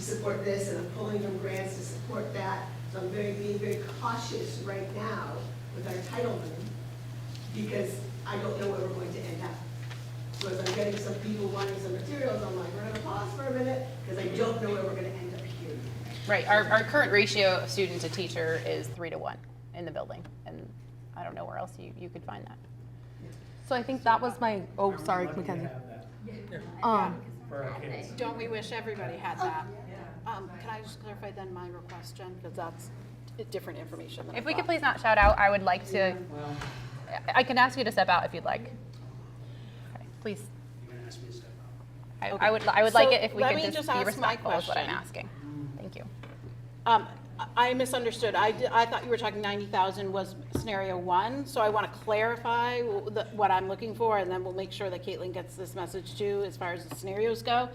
support this, and I'm pulling from grants to support that. So I'm being very cautious right now with our entitlement, because I don't know where we're going to end up. So as I'm getting some people wanting some materials, I'm like, we're gonna pause for a minute, because I don't know where we're gonna end up here. Right, our current ratio of student to teacher is 3 to 1 in the building, and I don't know where else you could find that. So I think that was my, sorry, Mackenzie. For our kids. Don't we wish everybody had that? Can I just clarify then my request, Jen, because that's different information than I If we could thought. please not shout out, I would like to, Well, I can ask you to step out if you'd like. Okay, please. you're gonna ask me to step out. I would like So it if we let could me just just be ask my respectful is what I'm question. asking. Thank you. I misunderstood. I thought you were talking 90,000 was scenario 1, so I want to clarify what I'm looking for, and then we'll make sure that Caitlin gets this message too, as far as the scenarios go.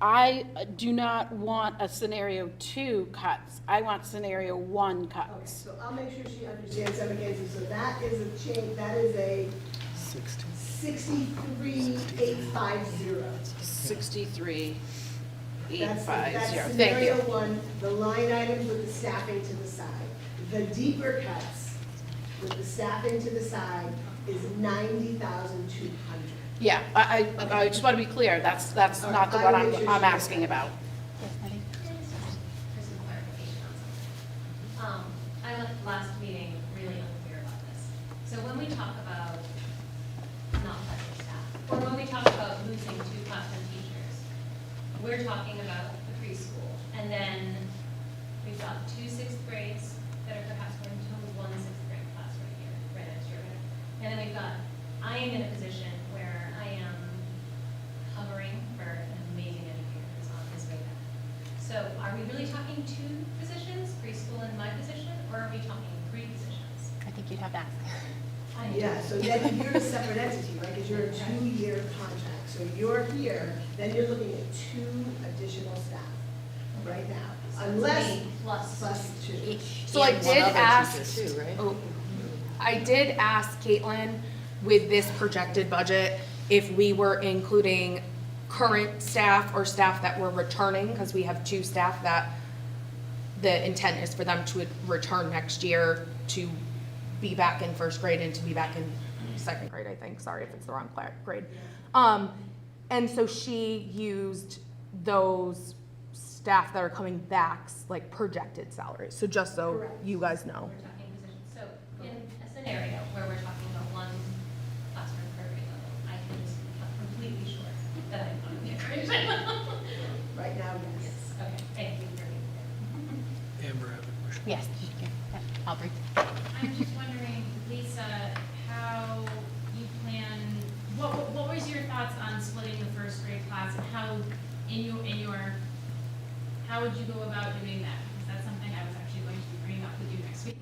I do not want a scenario 2 cuts. I want scenario 1 Okay, cuts. so I'll make sure she understands that, Mackenzie. So that is a change, that is a 63,850. 63. That's 850. scenario 1, the line items with the staffing to the side. The deeper cuts with the staffing to the side is 90,200. Yeah, I just want to be clear. That's not the I what will make sure I'm she asking gets that. about. For some clarification on something. I left last meeting really unclear about this. So when we talk about not budget staff, or when we talk about losing 2 classroom teachers, we're talking about the preschool. And then we've got 2 6th grades that are perhaps going to have 1 6th grade class right next year. And then we've got, I am in a position where I am covering for an amazing educator who's on his way back. So are we really talking 2 positions, preschool and my position, or are we talking 3 positions? I think you'd have to ask. Yeah, so then you're a separate entity, right, because you're a 2-year contract. So you're here, then you're looking at 2 additional staff right now, unless, Plus plus 2. So I did ask, right? I did ask Caitlin with this projected budget if we were including current staff or staff that were returning, because we have 2 staff that the intent is for them to return next year to be back in 1st grade and to be back in 2nd grade, I think. Sorry if it's the wrong grade. And so she used those staff that are coming back's like projected salaries. So just so you guys know. We're talking positions. So in a scenario where we're talking about 1 classroom per grade level, I can just cut completely short. that I put in the equation. Right now, yes. Okay, thank you for being there. Amber, I have a question. Yes, Aubrey. I'm just wondering, Lisa, how you plan, what was your thoughts on splitting the first grade class and how, how would you go about doing that? Because that's something I was actually going to be bringing up with you next week.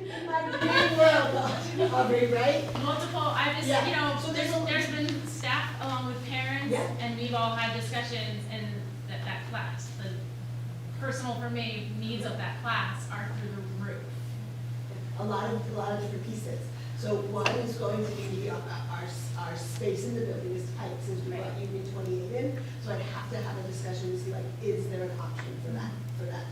In my dream world, Aubrey, right? Multiple, I just, Yeah. you know, So there's been staff along with parents, Yeah. and we've all had discussions in that class. The personal, for me, needs of that class are through the roof. A lot of different pieces. So one is going to be our space in the building is tight since we brought Union 28 in. So I'd have to have a discussion to see like, is there an option for that?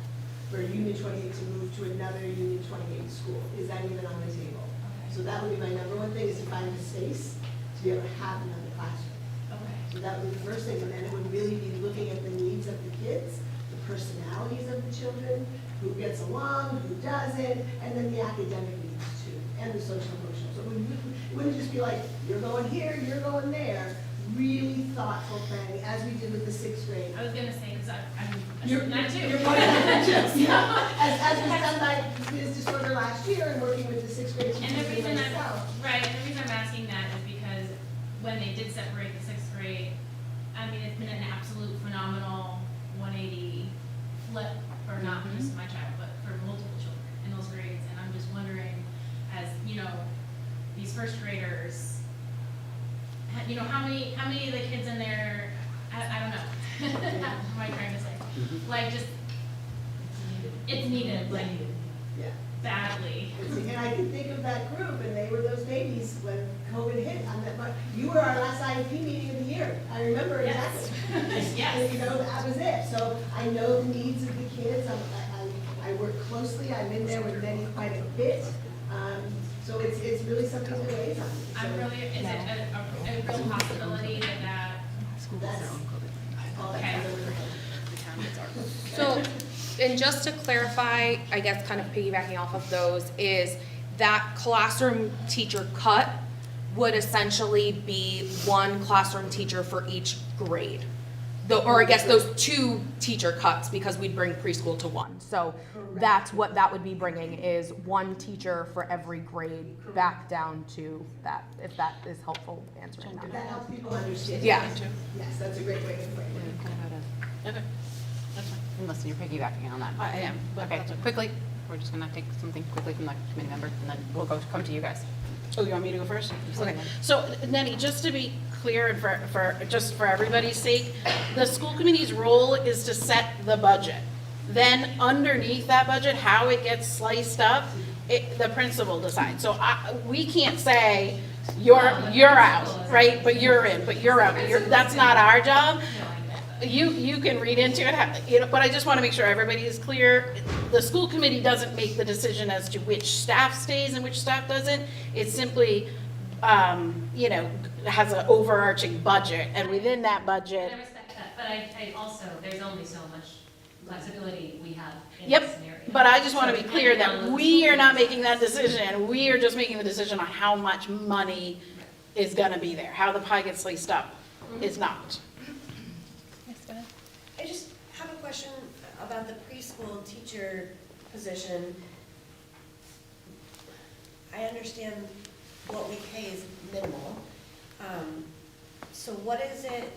For Union 28 to move to another Union 28 school? Is that even on the table? So that would be my number one thing, is to find a space to be able to have another classroom. Okay. So that would be the first thing, and then it would really be looking at the needs of the kids, the personalities of the children, who gets along, who doesn't, and then the academic needs too, and the social emotional. So it wouldn't just be like, you're going here, you're going there. Really thoughtful planning, as we did with the sixth grade. I was gonna say, because I'm You're that too. You're part of that too. Yeah. As was done by Ms. Disorder last year and working with the sixth grade And teachers the and reason myself. the reason I'm asking that is because when they did separate the sixth grade, I mean, it's been an absolute phenomenal 180 flip for not just my child, but for multiple children in those grades. And I'm just wondering, as, you know, these first graders, you know, how many of the kids in there, I don't know, what am I trying to say? Like, just, it's needed, like, Yeah. badly. And I can think of that group, and they were those babies when COVID hit. You were our last IEP meeting of the year. I remember Yes. exactly. Yes. You know, that was it. So I know the needs of the kids. I work closely. I'm in there with many quite a bit. So it's really something to raise on. I'm So really, is it a real possibility that that's all that's Okay. under the head. So, and just to clarify, I guess kind of piggybacking off of those, is that classroom teacher cut would essentially be one classroom teacher for each grade. Or I guess those two teacher cuts, because we'd bring preschool to one. So that's what that would be bringing, is one teacher for every grade back down to that, if that is helpful answering that. That helps people understand. Yeah. Yes, that's a great way to put it. Okay, that's fine. Unless you're piggybacking on that. I am, but Okay, that's okay. quickly, we're just gonna take something quickly from the committee member, and then we'll come to you guys. Oh, you want me to go first? Okay. Okay. So, Nenny, just to be clear and just for everybody's sake, the school committee's role is to set the budget. Then underneath that budget, how it gets sliced up, the principal decides. So we can't say, you're out, right, but you're in, but you're out. That's not our job. You can read into it, but I just want to make sure everybody is clear. The school committee doesn't make the decision as to which staff stays and which staff doesn't. It simply, has an overarching budget, and within that budget. I respect that, but I also, there's only so much flexibility we have in this Yep, scenario. but I just want to be So clear depending on that the we school are not committee making that decision. We are just making the decision on how much money is going to be there. How the pie gets sliced up is not. I just have a question about the preschool teacher position. I understand what we pay is minimal. So what is it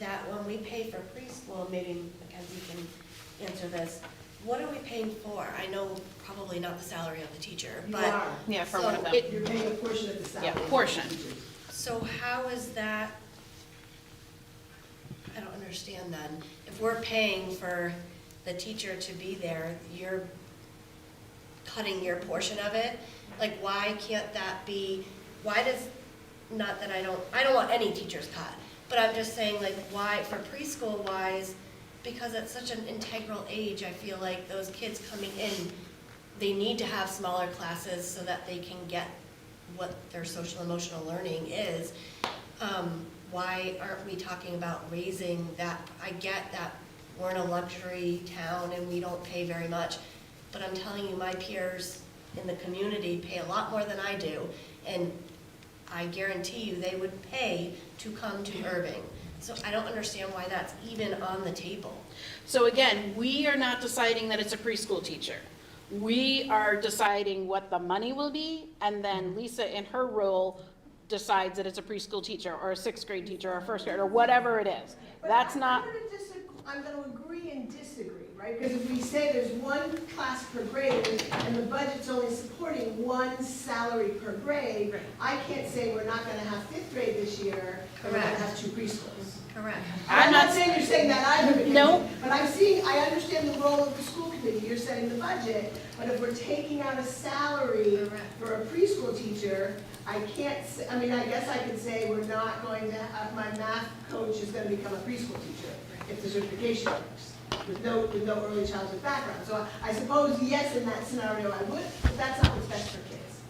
that when we pay for preschool, maybe Mackenzie can answer this, what are we paying for? I know probably not the salary of the teacher, You but. are. Yeah, for so one of them. You're paying a portion of the salary. Yeah, portion. So how is that, I don't understand then. If we're paying for the teacher to be there, you're cutting your portion of it? Like, why can't that be, why does, not that I don't want any teachers cut, but I'm just saying, like, why, for preschool wise, because it's such an integral age, I feel like those kids coming in, they need to have smaller classes so that they can get what their social emotional learning is. Why aren't we talking about raising that? I get that we're in a luxury town and we don't pay very much, but I'm telling you, my peers in the community pay a lot more than I do, and I guarantee you they would pay to come to Erving. So I don't understand why that's even on the table. So again, we are not deciding that it's a preschool teacher. We are deciding what the money will be, and then Lisa, in her role, decides that it's a preschool teacher, or a sixth grade teacher, or a first grade, or whatever it is. That's not, I'm gonna agree and disagree, right? Because if we say there's one class per grade and the budget's only supporting one salary per grade, I can't say we're not gonna have fifth grade this year, and we're gonna have 2 preschools. Correct. I'm not saying you're saying that either, Mackenzie, No. but I understand the role of the school committee, you're setting the budget, but if we're taking out a salary for a preschool teacher, I can't, I guess I could say we're not going to have, my math coach is gonna become a preschool teacher if the certification works, with no early childhood background. So I suppose, yes, in that scenario I would, but that's not what's best for kids.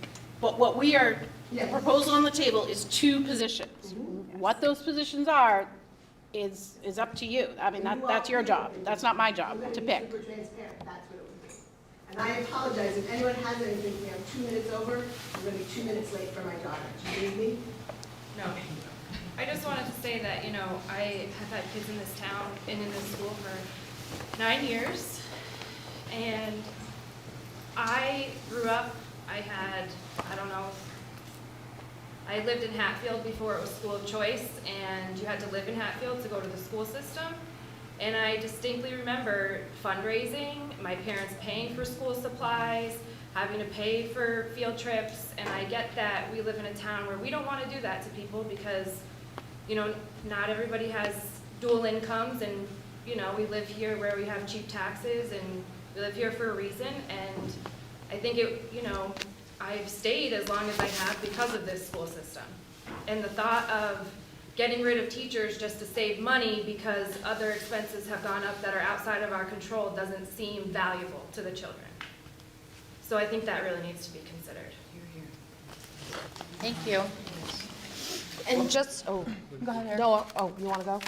but what we are, the proposal on the table is 2 positions. What those positions are is up to you. I mean, that's your job. That's not my job to pick. Super transparent, that's what it would be. And I apologize, if anyone has anything, we have 2 minutes over, I'm gonna be 2 minutes late for my daughter. Do you need me? No. I just wanted to say that, you know, I have had kids in this town and in this school for 9 years. And I grew up, I lived in Hatfield before it was school of choice, and you had to live in Hatfield to go to the school system. And I distinctly remember fundraising, my parents paying for school supplies, having to pay for field trips, and I get that we live in a town where we don't want to do that to people because, you know, not everybody has dual incomes, and, you know, we live here where we have cheap taxes, and we live here for a reason, and I think I've stayed as long as I have because of this school system. And the thought of getting rid of teachers just to save money because other expenses have gone up that are outside of our control doesn't seem valuable to the children. So I think that really needs to be considered. Thank you. And just, go ahead. No, you wanna go?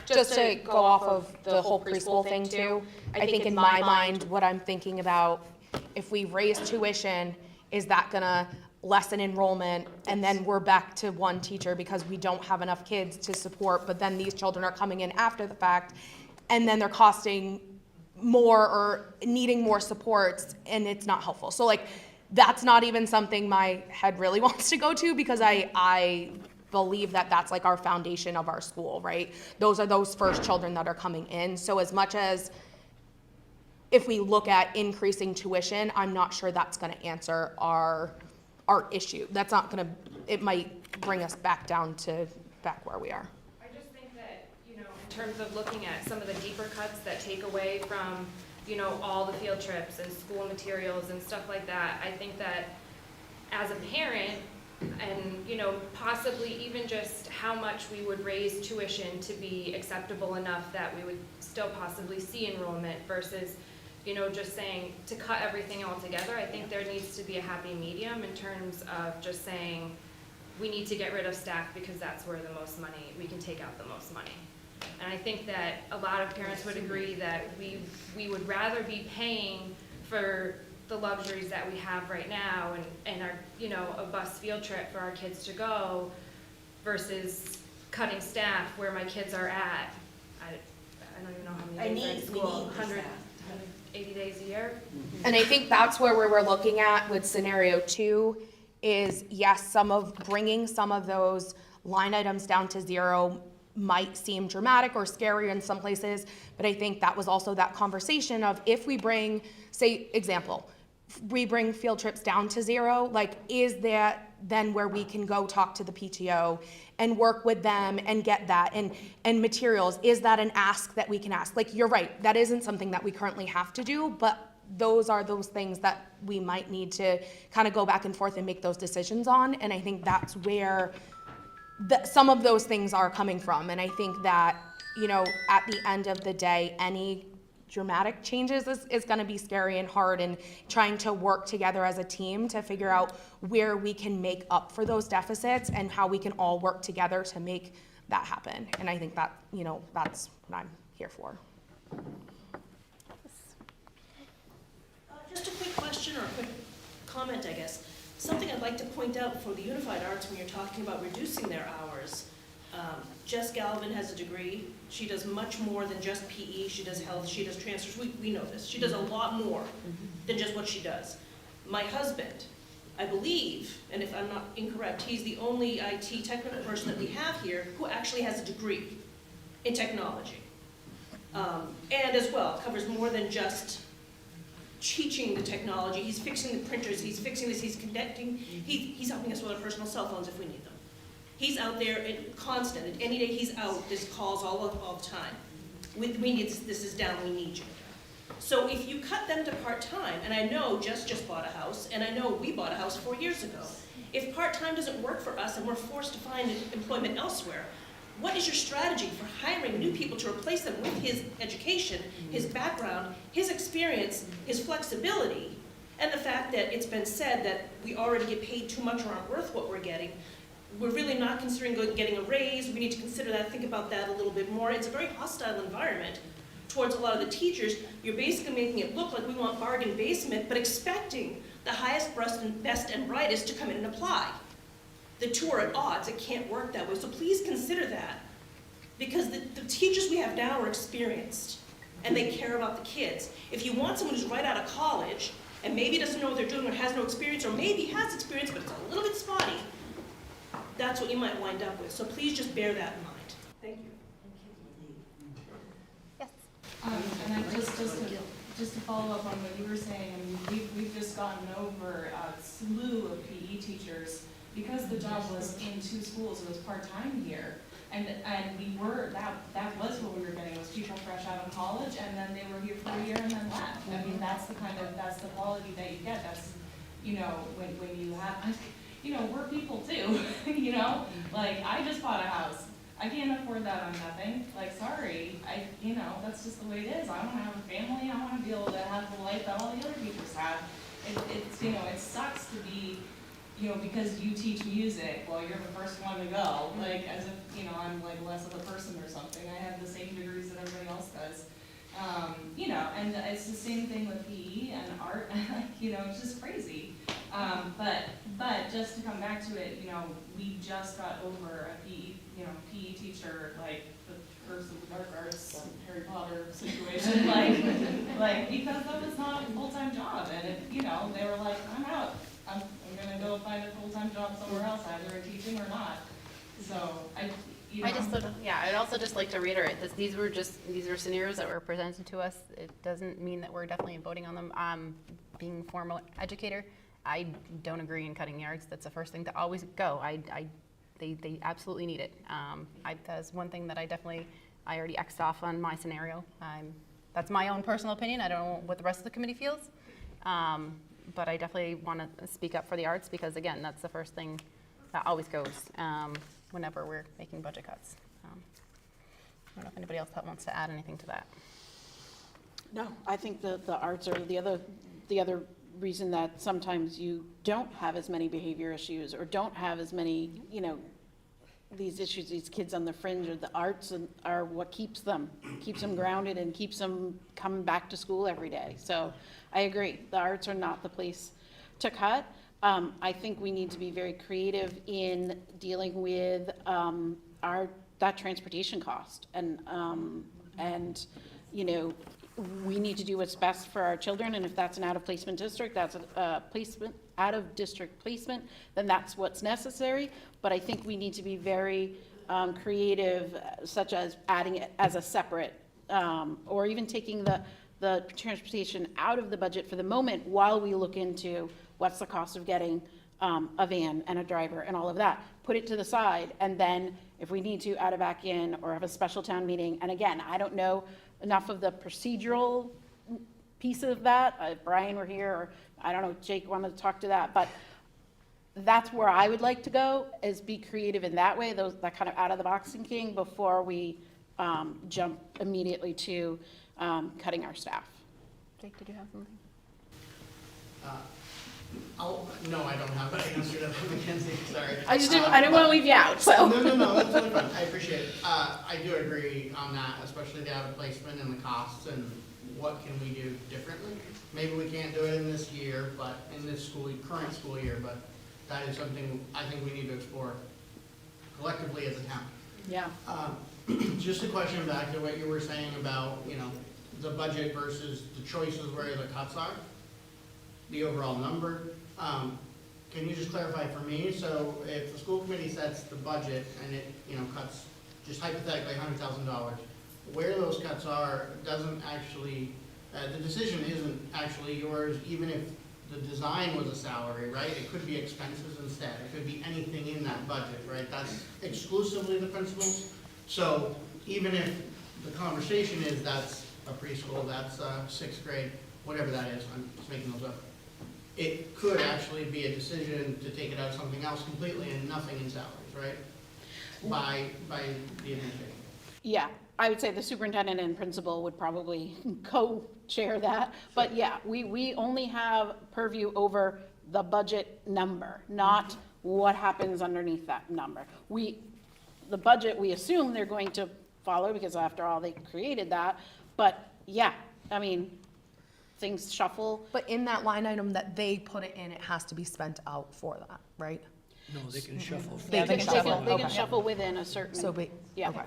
Just to go off of the whole preschool thing too, I think in my mind, what I'm thinking about, if we raise tuition, is that gonna lessen enrollment, and then we're back to 1 teacher because we don't have enough kids to support, but then these children are coming in after the fact, and then they're costing more or needing more supports, and it's not helpful. So like, that's not even something my head really wants to go to, because I believe that that's like our foundation of our school, right? Those are those first children that are coming in. So as much as if we look at increasing tuition, I'm not sure that's gonna answer our issue. That's not gonna, it might bring us back down to back where we are. I just think that, you know, in terms of looking at some of the deeper cuts that take away from, you know, all the field trips and school materials and stuff like that, I think that as a parent, and, you know, possibly even just how much we would raise tuition to be acceptable enough that we would still possibly see enrollment versus, you know, just saying to cut everything all together. I think there needs to be a happy medium in terms of just saying we need to get rid of staff because that's where the most money, we can take out the most money. And I think that a lot of parents would agree that we would rather be paying for the luxuries that we have right now and our, you know, a bus field trip for our kids to go versus cutting staff where my kids are at. I don't even know how many days they're in school, 180 days a year. And I think that's where we were looking at with scenario 2 is, yes, bringing some of those line items down to 0 might seem dramatic or scary in some places, but I think that was also that conversation of if we bring, say, example, we bring field trips down to 0, like, is that then where we can go talk to the PTO and work with them and get that, and materials, is that an ask that we can ask? Like, you're right, that isn't something that we currently have to do, but those are those things that we might need to kind of go back and forth and make those decisions on, and I think that's where some of those things are coming from. And I think that, you know, at the end of the day, any dramatic changes is going to be scary and hard, and trying to work together as a team to figure out where we can make up for those deficits and how we can all work together to make that happen. And I think that, you know, that's what I'm here for. Just a quick question or a quick comment, I guess. Something I'd like to point out for the Unified Arts when you're talking about reducing their hours. Jess Galvin has a degree. She does much more than just PE. She does health, she does transfers. We know this. She does a lot more than just what she does. My husband, I believe, and if I'm not incorrect, he's the only IT technical person that we have here who actually has a degree in technology. And as well, covers more than just teaching the technology. He's fixing the printers, he's fixing this, he's connecting, he's helping us with our personal cell phones if we need them. He's out there constant, and any day he's out, there's calls all the time. We need, this is down, we need you. So if you cut them to part-time, and I know Jess just bought a house, and I know we bought a house 4 years ago. If part-time doesn't work for us and we're forced to find employment elsewhere, what is your strategy for hiring new people to replace them with his education, his background, his experience, his flexibility, and the fact that it's been said that we already get paid too much or aren't worth what we're getting? We're really not considering getting a raise. We need to consider that, think about that a little bit more. It's a very hostile environment towards a lot of the teachers. You're basically making it look like we want bargain basement, but expecting the highest, best, and brightest to come in and apply. The two are at odds. It can't work that way. So please consider that, because the teachers we have now are experienced, and they care about the kids. If you want someone who's right out of college, and maybe doesn't know what they're doing or has no experience, or maybe has experience but it's a little bit spotty, that's what you might wind up with. So please just bear that in mind. Thank you. Yes. And I just to follow up on what you were saying, I mean, we've just gotten over a slew of PE teachers because the job was in 2 schools. It was part-time here, and we were that was what we were getting, was people fresh out of college, and then they were here for a year and then left. I mean, that's the quality that you get. That's, you know, when you have. You know, we're people too, you know? Like, I just bought a house. I can't afford that on nothing. Like, sorry, you know, that's just the way it is. I want to have a family. I want to be able to have the life that all the other teachers have. It's, you know, it sucks to be, you know, because you teach music, well, you're the first one to go. Like, as if, you know, I'm like less of a person or something. I have the same degrees that everybody else does. You know, and it's the same thing with PE and art. You know, it's just crazy. But just to come back to it, you know, we just got over a PE teacher, like the Curse of the Dark Arts, Harry Potter situation, like because that was not a full-time job, and it, you know, they were like, I'm out. I'm gonna go find a full-time job somewhere else, either in teaching or not. So I'd also just like to reiterate this. These are scenarios that were presented to us. It doesn't mean that we're definitely voting on them. Being a formal educator, I don't agree in cutting yards. That's the first thing to always go. They absolutely need it. That's one thing that I already X'd off on my scenario. That's my own personal opinion. I don't know what the rest of the committee feels. But I definitely want to speak up for the arts, because again, that's the first thing that always goes whenever we're making budget cuts. I don't know if anybody else wants to add anything to that. No, I think the arts are the other reason that sometimes you don't have as many behavior issues or don't have as many, you know, these issues, these kids on the fringe, or the arts are what keeps them grounded and keeps them coming back to school every day. So I agree, the arts are not the place to cut. I think we need to be very creative in dealing with that transportation cost, and you know, we need to do what's best for our children, and if that's an out-of-placement district, that's a out-of-district placement, then that's what's necessary. But I think we need to be very creative, such as adding it as a separate, or even taking the transportation out of the budget for the moment while we look into what's the cost of getting a van and a driver and all of that. Put it to the side, and then if we need to add it back in or have a special town meeting. And again, I don't know enough of the procedural piece of that. If Brian were here, or I don't know, Jake wanted to talk to that, but that's where I would like to go, is be creative in that way, that kind of out of the box thinking before we jump immediately to cutting our staff. Jake, did you have something? No, I don't have an answer to that, Mackenzie, sorry. I didn't want to leave you out, so. No, that's totally fine. I appreciate it. I do agree on that, especially the out of placement and the costs and what can we do differently. Maybe we can't do it in this year, but in this current school year, but that is something I think we need to explore collectively as a town. Yeah. Just a question back to what you were saying about, the budget versus the choices where the cuts are, the overall number. Can you just clarify for me? So if the school committee sets the budget and it, cuts just hypothetically $100,000, where those cuts are doesn't actually, the decision isn't actually yours, even if the design was a salary, right? It could be expenses instead. It could be anything in that budget, right? That's exclusively the principals. So even if the conversation is that's a preschool, that's sixth grade, whatever that is, I'm just making those up. It could actually be a decision to take it out of something else completely and nothing in salaries, right? By the administration. Yeah, I would say the superintendent and principal would probably co-chair that. But yeah, we only have purview over the budget number, not what happens underneath that number. The budget, we assume they're going to follow because after all, they created that. But yeah, I mean, things shuffle. But in that line item that they put it in, it has to be spent out for that, right? No, they can shuffle. They can Okay. shuffle within a certain. So, Yeah. okay.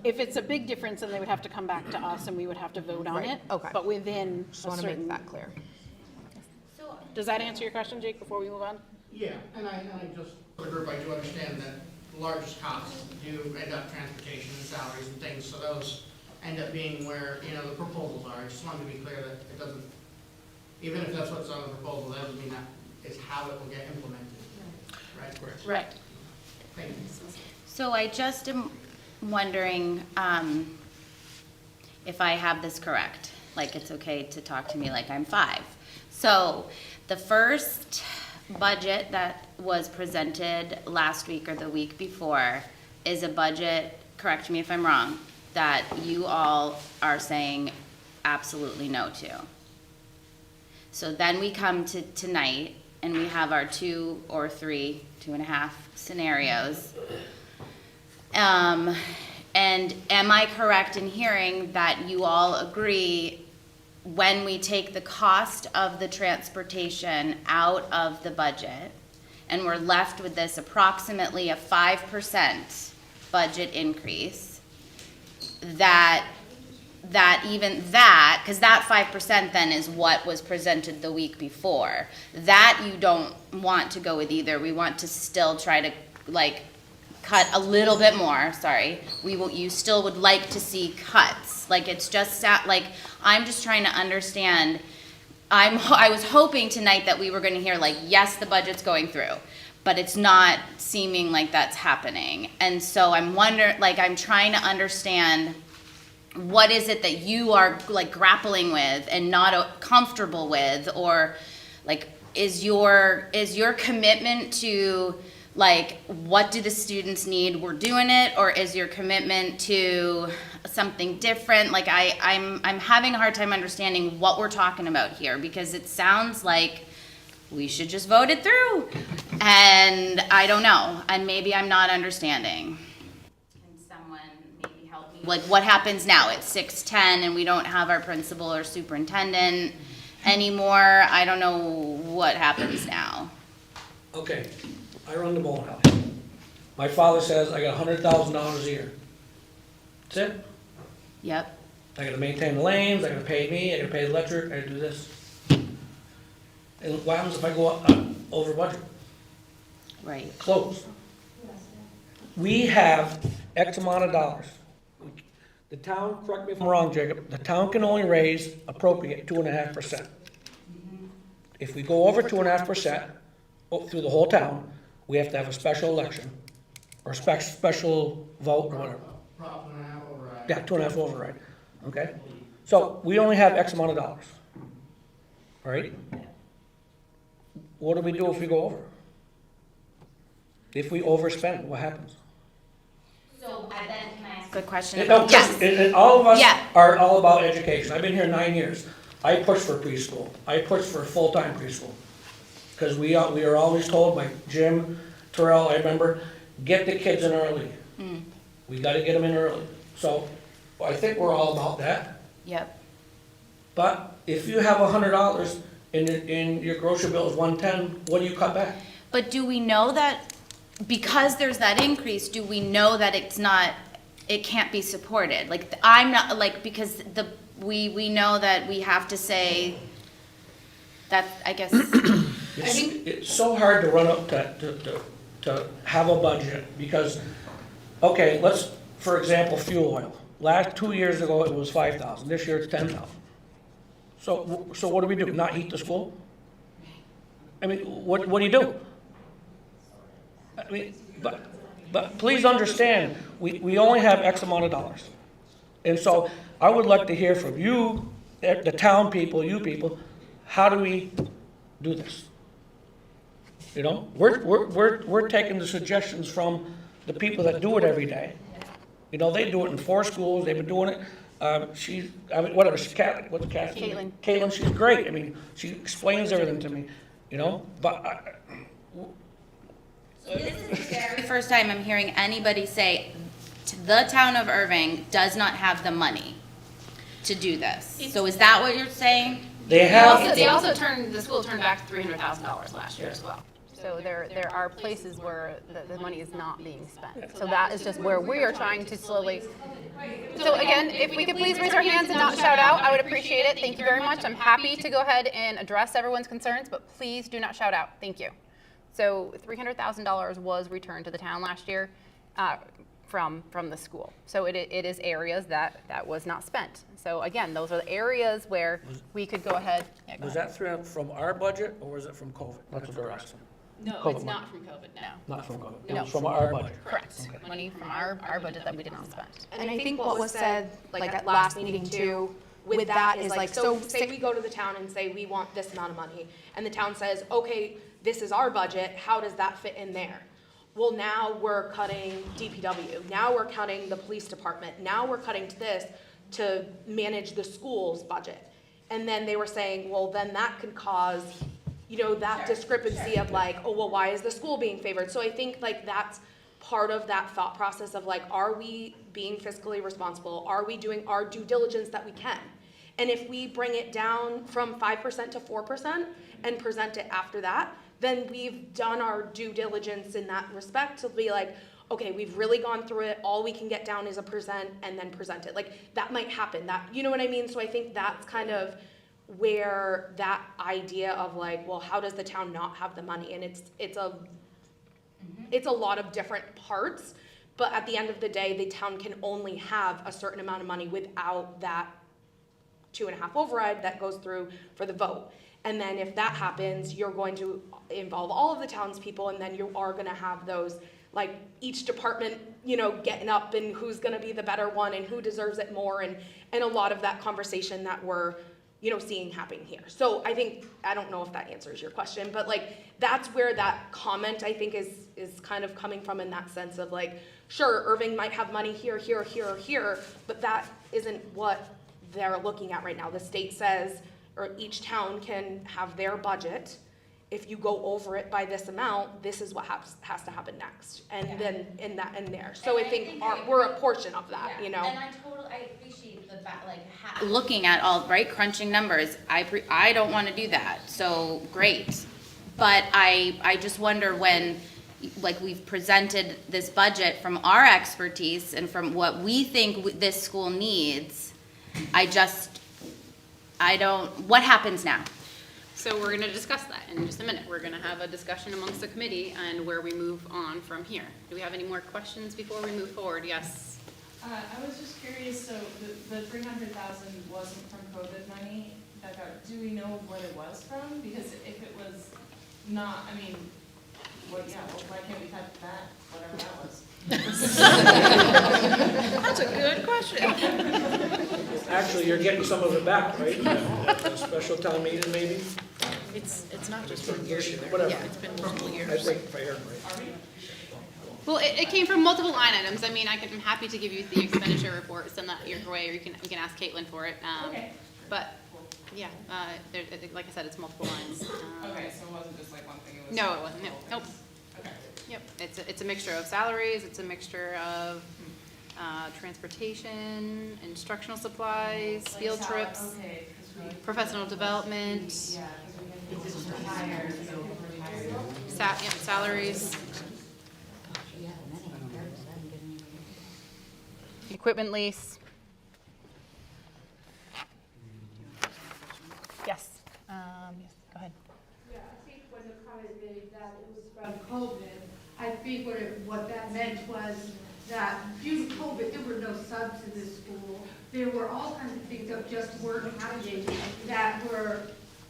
If it's a big difference, then they would have to come back to us and we would have to vote on Right, it. okay. But within Just a want to make certain. that clear. Does that answer your question, Jake, before we move on? Yeah, and I just, for the group, I do understand that the largest costs do end up transportation and salaries and things, so those end up being where, the proposals are. I just wanted to be clear that it doesn't, even if that's what's on the proposal, that doesn't mean that is how it will get implemented, right? Right. Thank you. So I just am wondering if I have this correct. Like, it's okay to talk to me like I'm 5. So the first budget that was presented last week or the week before is a budget, correct me if I'm wrong, that you all are saying absolutely no to. So then we come to tonight and we have our 2 or 3, 2.5 scenarios. And am I correct in hearing that you all agree when we take the cost of the transportation out of the budget and we're left with this approximately a 5% budget increase, that even that, because that 5% then is what was presented the week before, that you don't want to go with either. We want to still try to cut a little bit more, you still would like to see cuts. It's just I'm just trying to understand. I was hoping tonight that we were going to hear yes, the budget's going through, but it's not seeming like that's happening. And so I'm wondering, I'm trying to understand what is it that you are grappling with and not comfortable with, or is your commitment to what do the students need, we're doing it, or is your commitment to something different? I'm having a hard time understanding what we're talking about here, because it sounds like we should just vote it through, and I don't know, and maybe I'm not understanding. Can someone maybe help me? What happens now? It's 6:10 and we don't have our principal or superintendent anymore. I don't know what happens now. Okay, I run the bowling house. My father says I got $100,000 a year. That's it. Yep. I gotta maintain the lanes, I gotta pay me, I gotta pay the electric, I gotta do this. And what happens if I go over budget? Right. Close. We have X amount of dollars. The town, correct me if I'm wrong, Jacob, the town can only appropriate 2.5%. If we go over 2.5% through the whole town, we have to have a special election, or special vote, or whatever. Prop 2.5 override. Yeah, 2.5 override, okay? So we only have X amount of dollars, all right? What do we do if we go over? If we overspend, what happens? So then can I ask a question? And all of us Yeah. are all about education. I've been here 9 years. I push for preschool. I push for full-time preschool. Because we are always told by Jim, Terrell, I remember, get the kids in early. We gotta get them in early. So I think we're all about that. Yep. But if you have $100 and your grocery bill is $110, what do you cut back? But do we know that because there's that increase, do we know that it can't be supported? Like, I'm not, like, because we know that we have to say that, I guess. It's so hard to run up to have a budget, because, okay, let's, for example, fuel oil. Last 2 years ago, it was 5,000, this year it's 10,000. So what do we do, not heat the school? I mean, what do you do? I mean, but please understand, we only have X amount of dollars. And so I would like to hear from you, the town people, you people, how do we do this? You know, we're taking the suggestions from the people that do it every day. You know, they do it in 4 schools, they've been doing it. Whatever, what's Kathy? Caitlin. Caitlin, she's great, I mean, she explains everything to me, you know, but This is the very first time I'm hearing anybody say the town of Erving does not have the money to do this. So is that what you're saying? they have. The school turned back $300,000 last year as well. So there are places where the money is not being spent. So that is just where we are trying to slowly. So again, if we could please raise our hands and not shout out, I would appreciate it. Thank you very much. I'm happy to go ahead and address everyone's concerns, but please do not shout out. Thank you. So $300,000 was returned to the town last year from the school. So it is areas that was not spent. So again, those are the areas where we could go ahead. Yeah, go Was ahead. that from our budget, or was it from COVID? That's what they're asking. No, COVID it's money. not from COVID, no. Not from COVID, it No. was from our budget. Correct. Money from our budget that we did not spend. And I think what was said, like at last meeting too, with that is like, so say we go to the town and say, we want this amount of money, and the town says, okay, this is our budget, how does that fit in there? Well, now we're cutting DPW, now we're cutting the police department, now we're cutting to this to manage the school's budget. And then they were saying, well, then that could cause, you know, that discrepancy of like, oh, well, why is the school being favored? So I think like that's part of that thought process of like, are we being fiscally responsible? Are we doing our due diligence that we can? And if we bring it down from 5% to 4% and present it after that, then we've done our due diligence in that respect to be like, okay, we've really gone through it, all we can get down is a percent and then present it. Like, that might happen, that, you know what I mean? So I think that's kind of where that idea of like, well, how does the town not have the money? And it's a lot of different parts, but at the end of the day, the town can only have a certain amount of money without that 2.5 override that goes through for the vote. And then if that happens, you're going to involve all of the townspeople, and then you are gonna have those, like, each department, you know, getting up and who's gonna be the better one and who deserves it more, and a lot of that conversation that we're, you know, seeing happening here. So I think, I don't know if that answers your question, but like, that's where that comment, I think, is kind of coming from, in that sense of like, sure, Erving might have money here, here, here, or here, but that isn't what they're looking at right now. The state says, or each town can have their budget. If you go over it by this amount, this is what has to happen next. And then in there. So I think we're a portion of that, you know? And I appreciate the looking at all, right, crunching numbers. I don't want to do that, so great. But I just wonder when, like, we've presented this budget from our expertise and from what we think this school needs, what happens now? So we're going to discuss that in just a minute. We're going to have a discussion amongst the committee and where we move on from here. Do we have any more questions before we move forward? Yes. I was just curious, so the 300,000 wasn't from COVID money. Do we know what it was from? Because if it was not, I mean, why can't we cut that, whatever that was? That's a good question. Actually, you're getting some of it back, right? A special town meeting, maybe? It's not just one year either. Whatever. Yeah, it's been multiple years. I think if I heard right. Well, it came from multiple line items. I mean, I'm happy to give you the expenditure report, send that your way, or you can ask Caitlin for it. Okay. But, yeah, like I said, it's multiple lines. Okay, so it wasn't just like one thing, it was. No, it wasn't. Nope. Okay. Yep, it's a mixture of salaries, it's a mixture of transportation, instructional supplies, field trips, Okay, 'cause we. professional development, Yeah, because we get people retired, so retired. salaries. Equipment lease. Yes, yes, go ahead. Yeah, I think when the comment made that it was from COVID, I think what that meant was that due to COVID, there were no subs in this school. There were all kinds of things that just weren't happening that were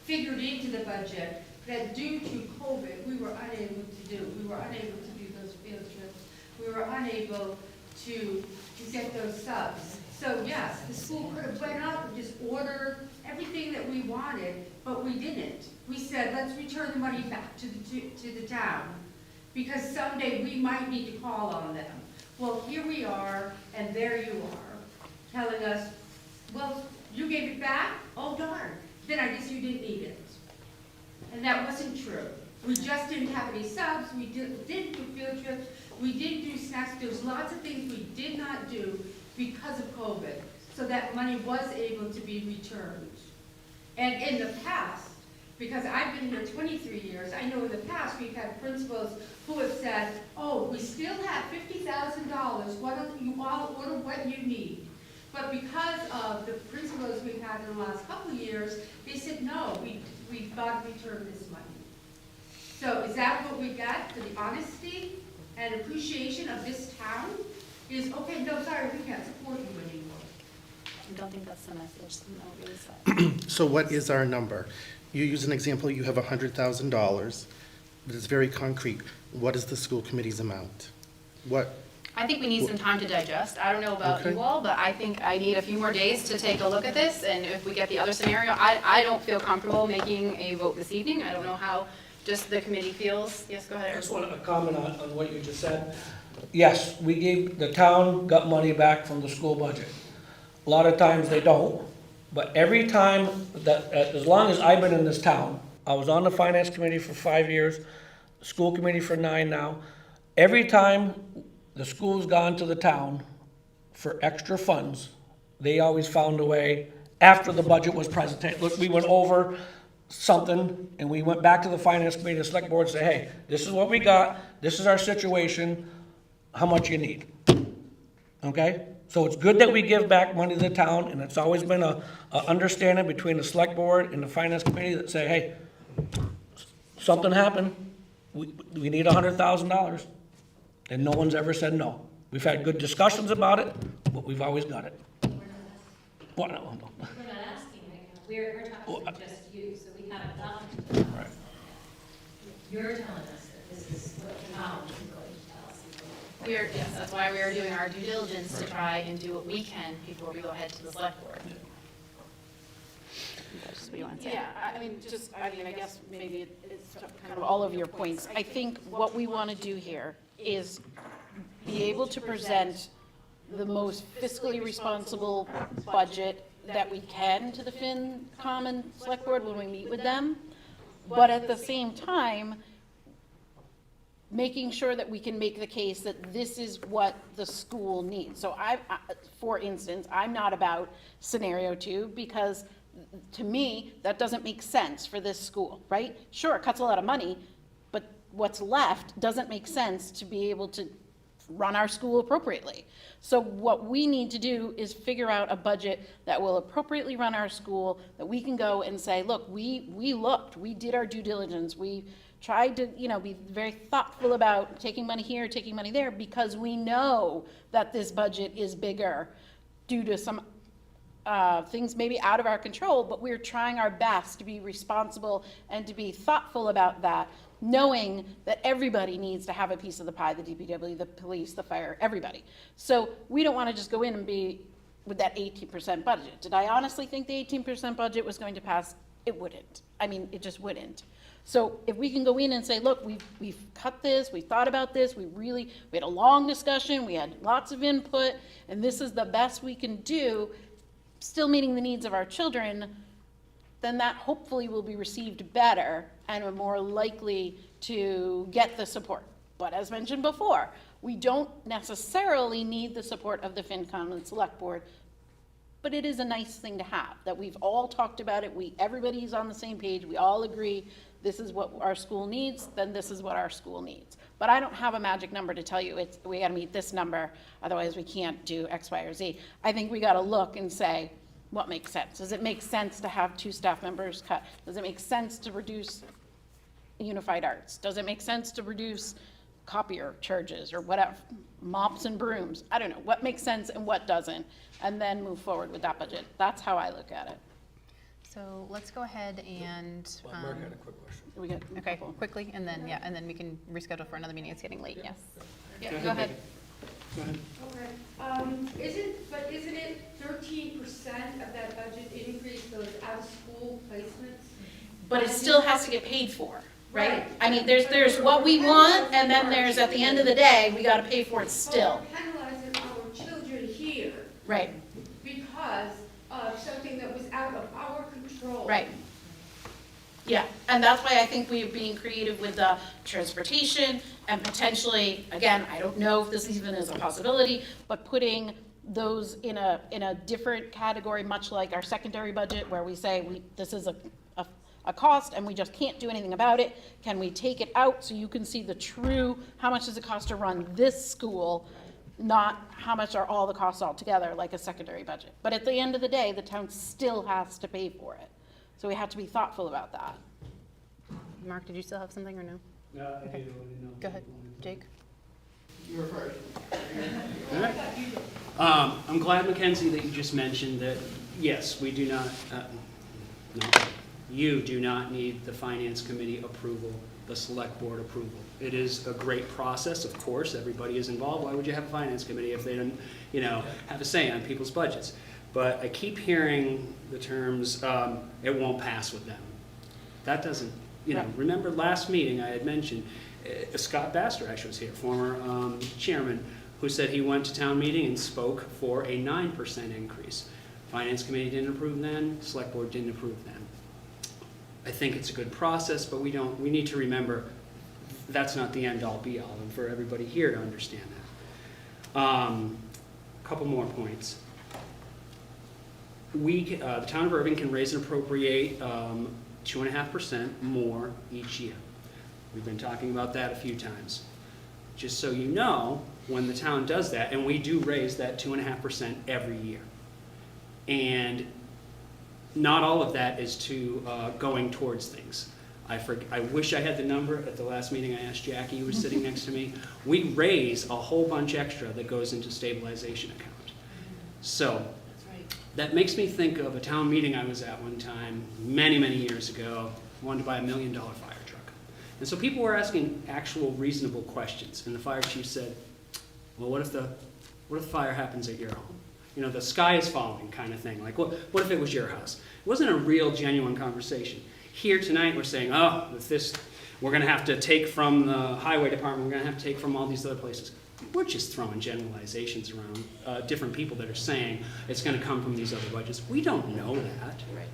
figured into the budget that due to COVID, we were unable to do. We were unable to do those field trips. We were unable to get those subs. So yes, the school could have went out and just ordered everything that we wanted, but we didn't. We said, let's return the money back to the town, because someday we might need to call on them. Well, here we are, and there you are, telling us, well, you gave it back? Oh darn, then I guess you didn't need it. And that wasn't true. We just didn't have any subs, we didn't do field trips, we didn't do snacks. There's lots of things we did not do because of COVID. So that money was able to be returned. And in the past, because I've been here 23 years, I know in the past we've had principals who have said, oh, we still have $50,000, why don't you all order what you need? But because of the principals we've had in the last couple of years, they said, no, we've got to return this money. So is that what we got for the honesty and appreciation of this town? Is, okay, no, sorry, we can't support you anymore. I don't think that's the message, no, really. So what is our number? You use an example, you have $100,000, but it's very concrete. What is the school committee's amount? What? I think we need some time to digest. I don't know about Okay. you all, but I think I need a few more days to take a look at this, and if we get the other scenario, I don't feel comfortable making a vote this evening. I don't know how just the committee feels. Yes, go ahead, I Eric. just want to comment on what you just said. Yes, the town got money back from the school budget. A lot of times they don't, but every time that, as long as I've been in this town, I was on the finance committee for 5 years, school committee for 9 now. Every time the school's gone to the town for extra funds, they always found a way, after the budget was presented, look, we went over something, and we went back to the finance committee, the select board, and say, hey, this is what we got, this is our situation, how much you need? Okay? So it's good that we give back money to the town, and it's always been a understanding between the select board and the finance committee that say, hey, something happened, we need $100,000. And no one's ever said no. We've had good discussions about it, but we've always got it. Well, no. We're not asking, we're talking to just you, so we haven't talked to Right. You're telling us that this is what the town is going to tell us. Yes, that's why we are doing our due diligence to try and do what we can before we go ahead to the select board. That's what you want to say. Yeah, I guess maybe it's kind of all of your points. I think what we want to do here is be able to present the most fiscally responsible budget that we can to the FinCom and Select Board when we meet with them, but at the same time, making sure that we can make the case that this is what the school needs. So for instance, I'm not about scenario 2 because to me, that doesn't make sense for this school, right? Sure, it cuts a lot of money, but what's left doesn't make sense to be able to run our school appropriately. So what we need to do is figure out a budget that will appropriately run our school, that we can go and say, look, we looked, we did our due diligence, we tried to, be very thoughtful about taking money here, taking money there, because we know that this budget is bigger due to some things maybe out of our control, but we're trying our best to be responsible and to be thoughtful about that, knowing that everybody needs to have a piece of the pie, the DPW, the police, the fire, everybody. So we don't want to just go in and be with that 18% budget. Did I honestly think the 18% budget was going to pass? It wouldn't. I mean, it just wouldn't. So if we can go in and say, look, we've cut this, we thought about this, we had a long discussion, we had lots of input, and this is the best we can do, still meeting the needs of our children, then that hopefully will be received better and are more likely to get the support. But as mentioned before, we don't necessarily need the support of the FinCom and Select Board but it is a nice thing to have, that we've all talked about it, everybody's on the same page, we all agree, this is what our school needs, then this is what our school needs. But I don't have a magic number to tell you, we gotta meet this number, otherwise we can't do X, Y, or Z. I think we gotta look and say, what makes sense? Does it make sense to have 2 staff members cut? Does it make sense to reduce unified arts? Does it make sense to reduce copier charges or whatever, mops and brooms? I don't know, what makes sense and what doesn't, and then move forward with that budget. That's how I look at it. So let's go ahead and. Mark had a quick question. We got a Okay, couple. quickly, and then, yeah, and then we can reschedule for another meeting, it's getting late, yes. Yeah, go ahead. Okay, isn't it 13% of that budget increase goes out of school placements? But it still has to get paid for, right? I mean, there's what we want, and then there's, at the end of the day, we gotta pay for it still. We're penalizing our children here Right, because of something that was out of our control. right. Yeah, and that's why I think we're being creative with the transportation and potentially, again, I don't know if this even is a possibility, But putting those in a different category, much like our secondary budget, where we say, this is a cost and we just can't do anything about it. Can we take it out so you can see the true, how much does it cost to run this school, not how much are all the costs altogether, like a secondary budget. But at the end of the day, the town still has to pay for it. So we have to be thoughtful about that. Mark, did you still have something or no? No, I Okay. didn't know. Go ahead, Jake. You were first. I'm glad, Mackenzie, that you just mentioned that, yes, we do not, no, you do not need the Finance Committee approval, the Select Board approval. It is a great process, of course, everybody is involved. Why would you have a Finance Committee if they don't, have a say on people's budgets? But I keep hearing the terms, it won't pass with them. That doesn't, remember last meeting I had mentioned, Scott Baxter actually was here, former chairman, who said he went to town meeting and spoke for a 9% increase. Finance Committee didn't approve then, Select Board didn't approve then. I think it's a good process, but we need to remember that's not the end all be all, and for everybody here to understand that. A couple more points. The town of Erving can raise and appropriate 2.5% more each year. We've been talking about that a few times. Just so you know, when the town does that, and we do raise that 2.5% every year, and not all of that is to going towards things. I wish I had the number. At the last meeting I asked Jackie, who was sitting next to me. We raise a whole bunch extra that goes into stabilization account. So that makes me think of a town meeting I was at one time, many, many years ago, wanted to buy $1 million fire truck. And so people were asking actual reasonable questions, and the fire chief said, well, what if the fire happens at your home? The sky is falling kind of thing. Like, what if it was your house? It wasn't a real, genuine conversation. Here tonight we're saying, we're going to have to take from the highway department, we're going to have to take from all these other places. We're just throwing generalizations around, different people that are saying it's going to come from these other budgets. We don't know that. Right.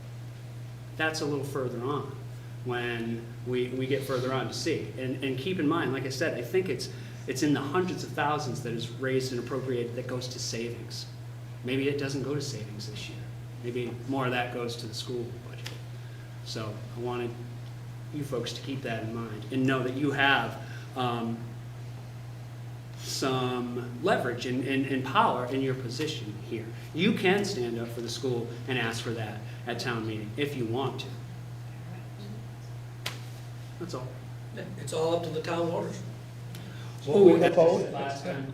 That's a little further on when we get further on to see. And keep in mind, like I said, I think it's in the hundreds of thousands that is raised and appropriated that goes to savings. Maybe it doesn't go to savings this year. Maybe more of that goes to the school budget. So I wanted you folks to keep that in mind and know that you have some leverage and power in your position here. You can stand up for the school and ask for that at town meeting if you want to. That's all. It's all up to the town voters. Who last time,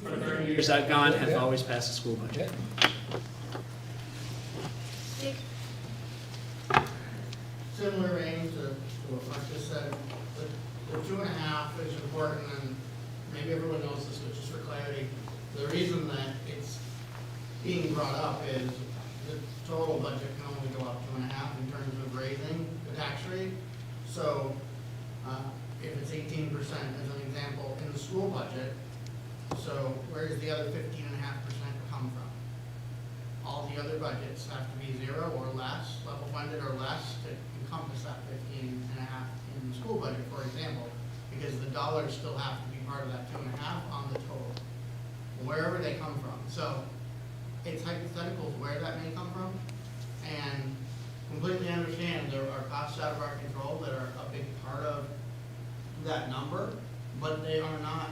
for the 30 years I've gone, have always passed the school budget. Similar range to what Mark just said, the 2.5 is important, and maybe everyone knows this, but just for clarity, the reason that it's being brought up is the total budget can only go up 2.5 in terms of raising the tax rate. So if it's 18% as an example in the school budget, so where does the other 15.5% come from? All the other budgets have to be 0 or less, level funded or less, to encompass that 15.5 in the school budget, for example, because the dollars still have to be part of that 2.5 on the total, wherever they come from. So it's hypothetical where that may come from, and completely understand there are costs out of our control that are a big part of that number, but they are not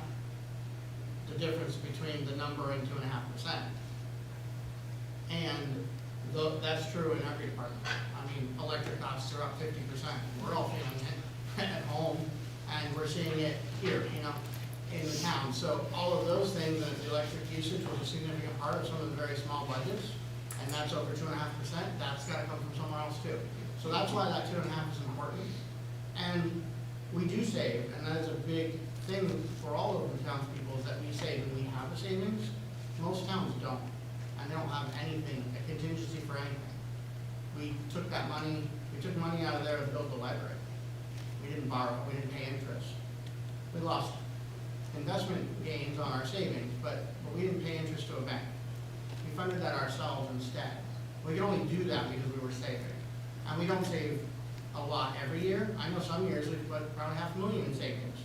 the difference between the number and 2.5%. And that's true in every department. I mean, electric costs are up 50%. We're all feeling it at home, and we're seeing it here, in the town. So all of those things, and the electric usage was a significant part of some of the very small budgets, and that's over 2.5%. That's got to come from somewhere else too. So that's why that 2.5 is important. And we do save, and that is a big thing for all of the townspeople, is that we save and we have a savings. Most towns don't, and they don't have anything, a contingency for anything. We took money out of there to build the library. We didn't borrow, we didn't pay interest. We lost investment gains on our savings, but we didn't pay interest to a bank. We funded that ourselves instead. We can only do that because we were saving. And we don't save a lot every year. I know some years we've put probably $500,000 in savings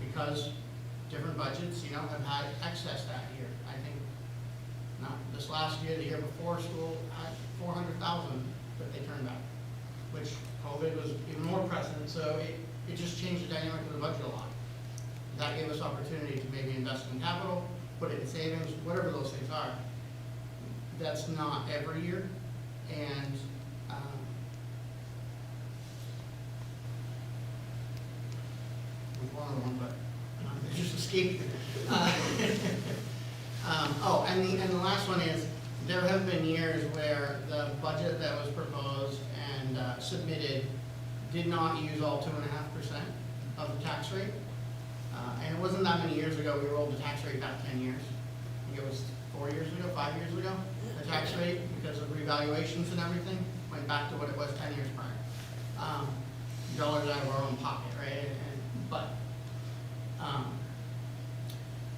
because different budgets, have had excess that year. I think not this last year, the year before, school had $400,000 that they turned back, which COVID was even more present, so it just changed the dynamic of the budget a lot. That gave us opportunity to maybe invest in capital, put it in savings, whatever those things are. That's not every year, and one other one, but it just escaped me. And the last one is, there have been years where the budget that was proposed and submitted did not use all 2.5% of the tax rate. And it wasn't that many years ago, we rolled the tax rate back 10 years. I think it was 4 years ago, 5 years ago. The tax rate, because of revaluations and everything, went back to what it was 10 years prior. Dollars out of our own pocket, right? But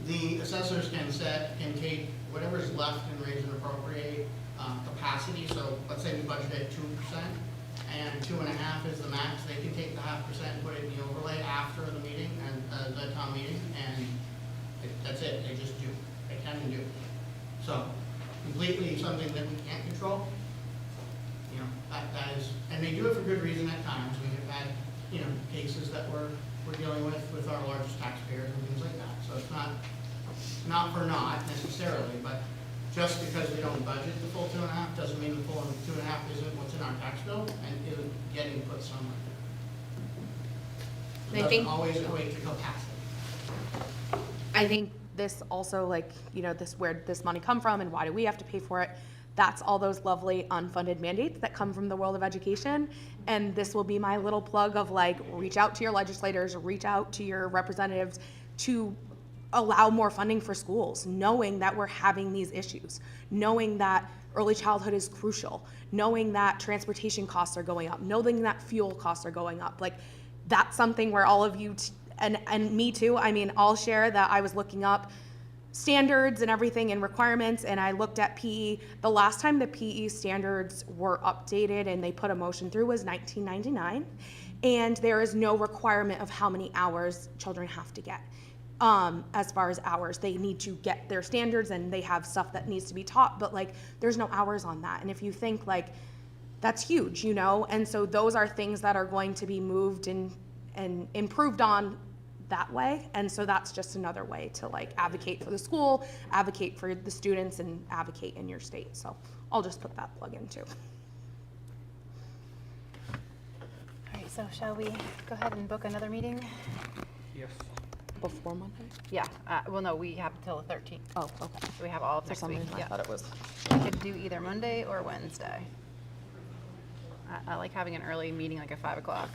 the assessors can take whatever's left and raise and appropriate capacity. So let's say we budgeted 2%, and 2.5 is the max. They can take the 0.5% and put it in the overlay after the meeting and the town meeting, and that's it. They just do. They can and do. So completely something that we can't control. That is, and they do it for good reason at times. We have had cases that we're dealing with our largest taxpayers and things like that. So it's not for naught necessarily, but just because we don't budget the full 2.5 doesn't mean the full 2.5 isn't what's in our tax bill and isn't getting put somewhere. It doesn't always equate to capacity. I think this also, this where this money come from and why do we have to pay for it? That's all those lovely unfunded mandates that come from the world of education. And this will be my little plug of reach out to your legislators, reach out to your representatives to allow more funding for schools, knowing that we're having these issues, knowing that early childhood is crucial, knowing that transportation costs are going up, knowing that fuel costs are going up. That's something where all of you, and me too, I'll share that I was looking up standards and everything and requirements, and I looked at PE. The last time the PE standards were updated and they put a motion through was 1999, and there is no requirement of how many hours children have to get. As far as hours, they need to get their standards and they have stuff that needs to be taught, but there's no hours on that. And if you think that's huge, and so those are things that are going to be moved and improved on that way. And so that's just another way to advocate for the school, advocate for the students, and advocate in your state. So I'll just put that plug in too. All right, so shall we go ahead and book another meeting? Yes. Before Monday? Yeah, well, no, we have until the 13th. Oh, okay. So we have all of For next some week. reason, I thought it was. We could do either Monday or Wednesday. I like having an early meeting, at 5 o'clock.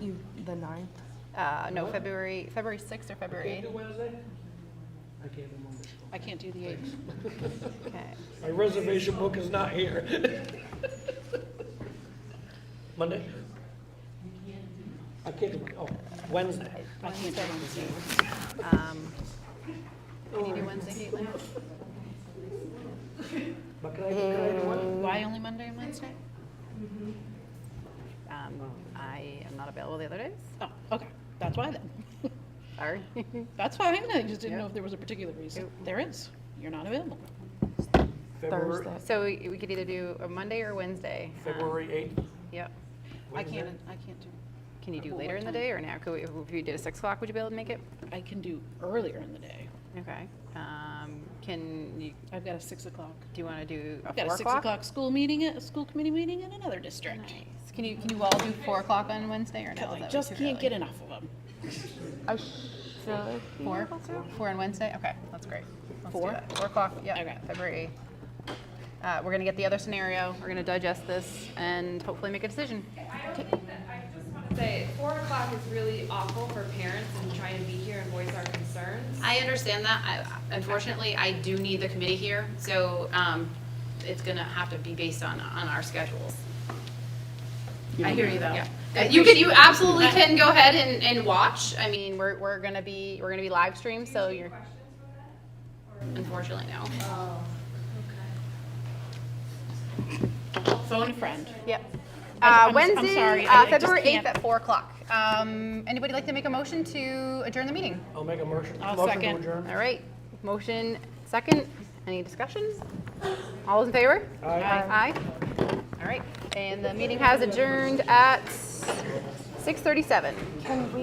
The 9th? No, February 6th or February 8th. Can't do Wednesday? I can't do Monday. I can't do the 8th. Okay. My reservation book is not here. Monday? I can't do, Wednesday. I can't do Wednesday. Can you do Wednesday, Caitlin? But can I do what? Why only Monday and Wednesday? I am not available the other days. Oh, okay, that's why then. Sorry. That's fine, I just didn't know if there was a particular reason. There is, you're not available. February, So we could either do a Monday or Wednesday. February 8th. Yep. I Wednesday? can't do, Can you do What later in the time? day or now? Could we, if we did a 6 o'clock, would you be able to make it? I can do earlier in the day. Okay. Can you, I've got a 6 o'clock. do you want to do a I've got 4 a 6 o'clock? o'clock school meeting, a school committee meeting in another district. Nice. Can you all do 4 o'clock on Wednesday or no? Because Is I that just too can't early? get enough of them. Four? 4 on Wednesday? Okay, that's great. Let's do 4? that. 4 o'clock, yeah, Okay. February 8th. We're gonna get the other scenario, we're gonna digest this and hopefully make a decision. I don't think that, I just want to say, 4 o'clock is really awful for parents and trying to be here and voice our concerns. I understand that. Unfortunately, I do need the committee here, so it's gonna have to be based on our schedules. I hear you though. Yeah. You absolutely can go ahead and watch. I mean, we're gonna be live streamed, so you're. Unfortunately, no. Phone a friend. Yep. I'm Wednesday, sorry, I just February 8th can't. at 4 o'clock. Anybody like to make a motion to adjourn the meeting? I'll make a motion. I'll Motion to second. adjourn. All right, motion second. Any discussion? All those in favor? Aye. Aye. All right, and the meeting has adjourned at 6:37. Can we,